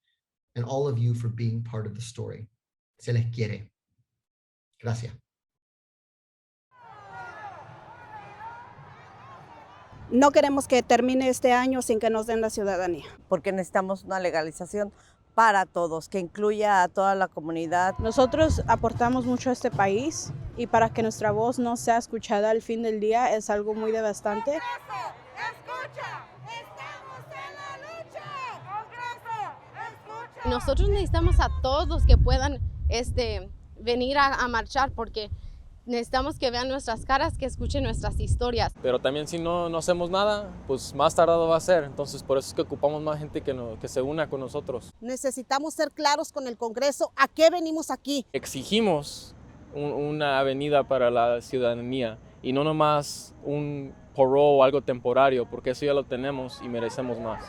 and all of you for being part of the story. Se les quiere. Gracias. No queremos que termine este año sin que nos den la ciudadanía. Porque necesitamos una legalización para todos, que incluya a toda la comunidad. Nosotros aportamos mucho a este país y para que nuestra voz no sea escuchada al fin del día es algo muy devastante. ¡Escucha! ¡Estamos en la lucha! ¡Congreso! ¡Escucha! Nosotros necesitamos a todos los que puedan venir a marchar porque necesitamos que vean nuestras caras, que escuchen nuestras historias. Pero también si no hacemos nada, pues más tardado va a ser. Entonces por eso es que ocupamos más gente que se una con nosotros. Necesitamos ser claros con el Congreso. ¿A qué venimos aquí? Exigimos una avenida para la ciudadanía y no nomás un parole o algo temporario, porque eso ya lo tenemos y merecemos más.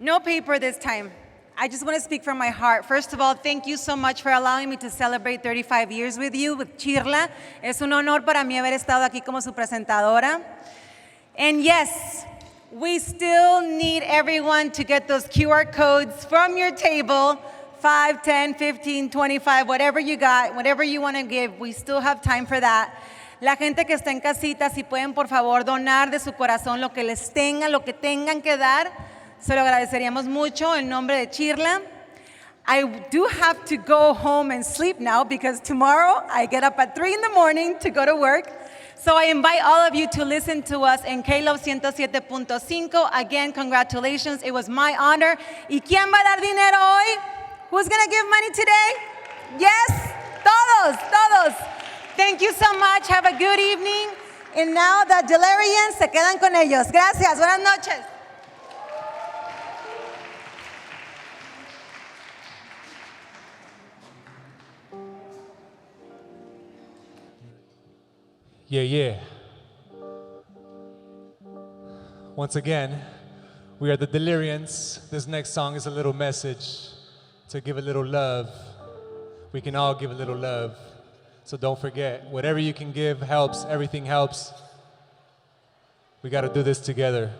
No paper this time. I just want to speak from my heart. First of all, thank you so much for allowing me to celebrate 35 years with you, with CHIRLA. Es un honor para mí haber estado aquí como su presentadora. And yes, we still need everyone to get those QR codes from your table, 5, 10, 15, 25, whatever you got, whatever you want to give. We still have time for that. La gente que está en casita, si pueden por favor donar de su corazón lo que les tengan, lo que tengan que dar, se lo agradeceríamos mucho en nombre de CHIRLA. I do have to go home and sleep now because tomorrow I get up at 3 in the morning to go to work. So I invite all of you to listen to us en KLOV 107.5. Again, congratulations. It was my honor. ¿Y quién va a dar dinero hoy? Who's going to give money today? Yes? Todos. Thank you so much. Have a good evening. And now the Delirians se quedan con ellos. Gracias. Buenas noches. Yeah. Once again, we are the Delirians. This next song is a little message to give a little love. we can all give a little love. So don't forget, whatever you can give helps, everything helps. We got to do this together.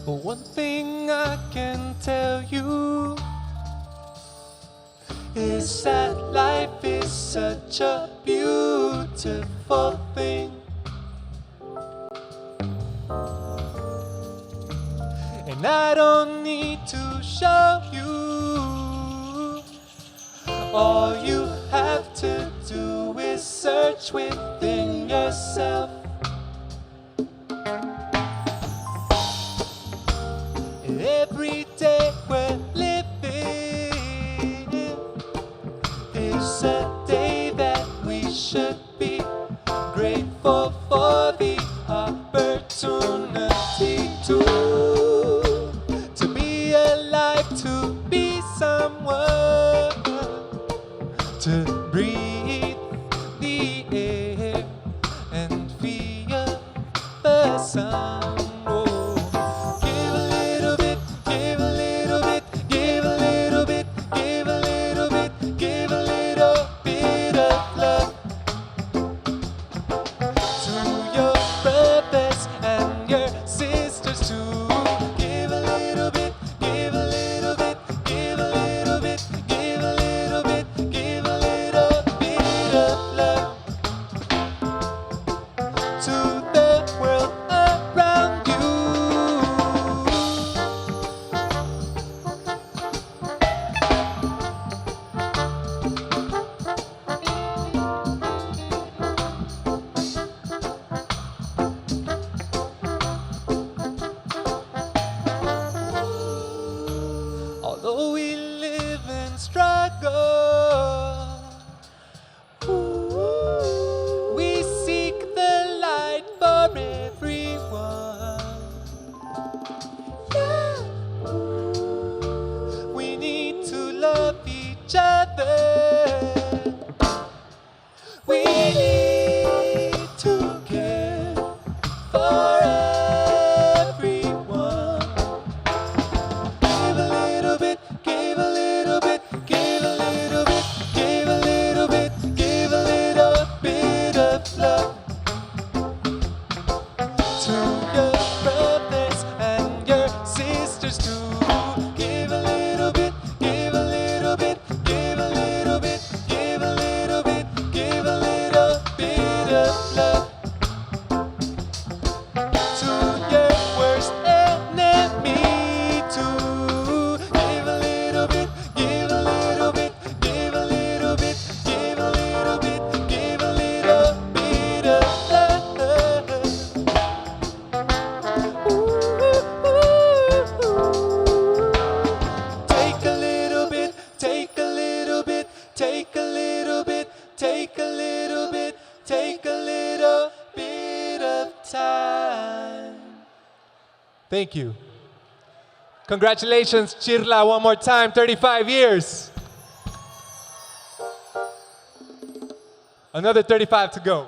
One thing I can tell you is that life is such a beautiful thing. And I don't need to show you. All you have to do is search within yourself. Every day we're living is a day that we should be grateful for the opportunity to be alive, to be someone, to breathe the air and feel the sun. Although we live in struggle, we seek the light for everyone. Yeah. We need to love each other. We need to care for everyone. Give a little bit, give a little bit, give a little bit, give a little bit, give a little bit of love to your brothers and your sisters too. Give a little bit, give a little bit, give a little bit, give a little bit, give a little bit of love to your worst enemy too. Give a little bit, give a little bit, give a little bit, give a little bit, give a little bit of love. Take a little bit, take a little bit, take a little bit, take a little bit, take a little bit of time. Thank you. Congratulations, CHIRLA, one more time, 35 years. Another 35 to go.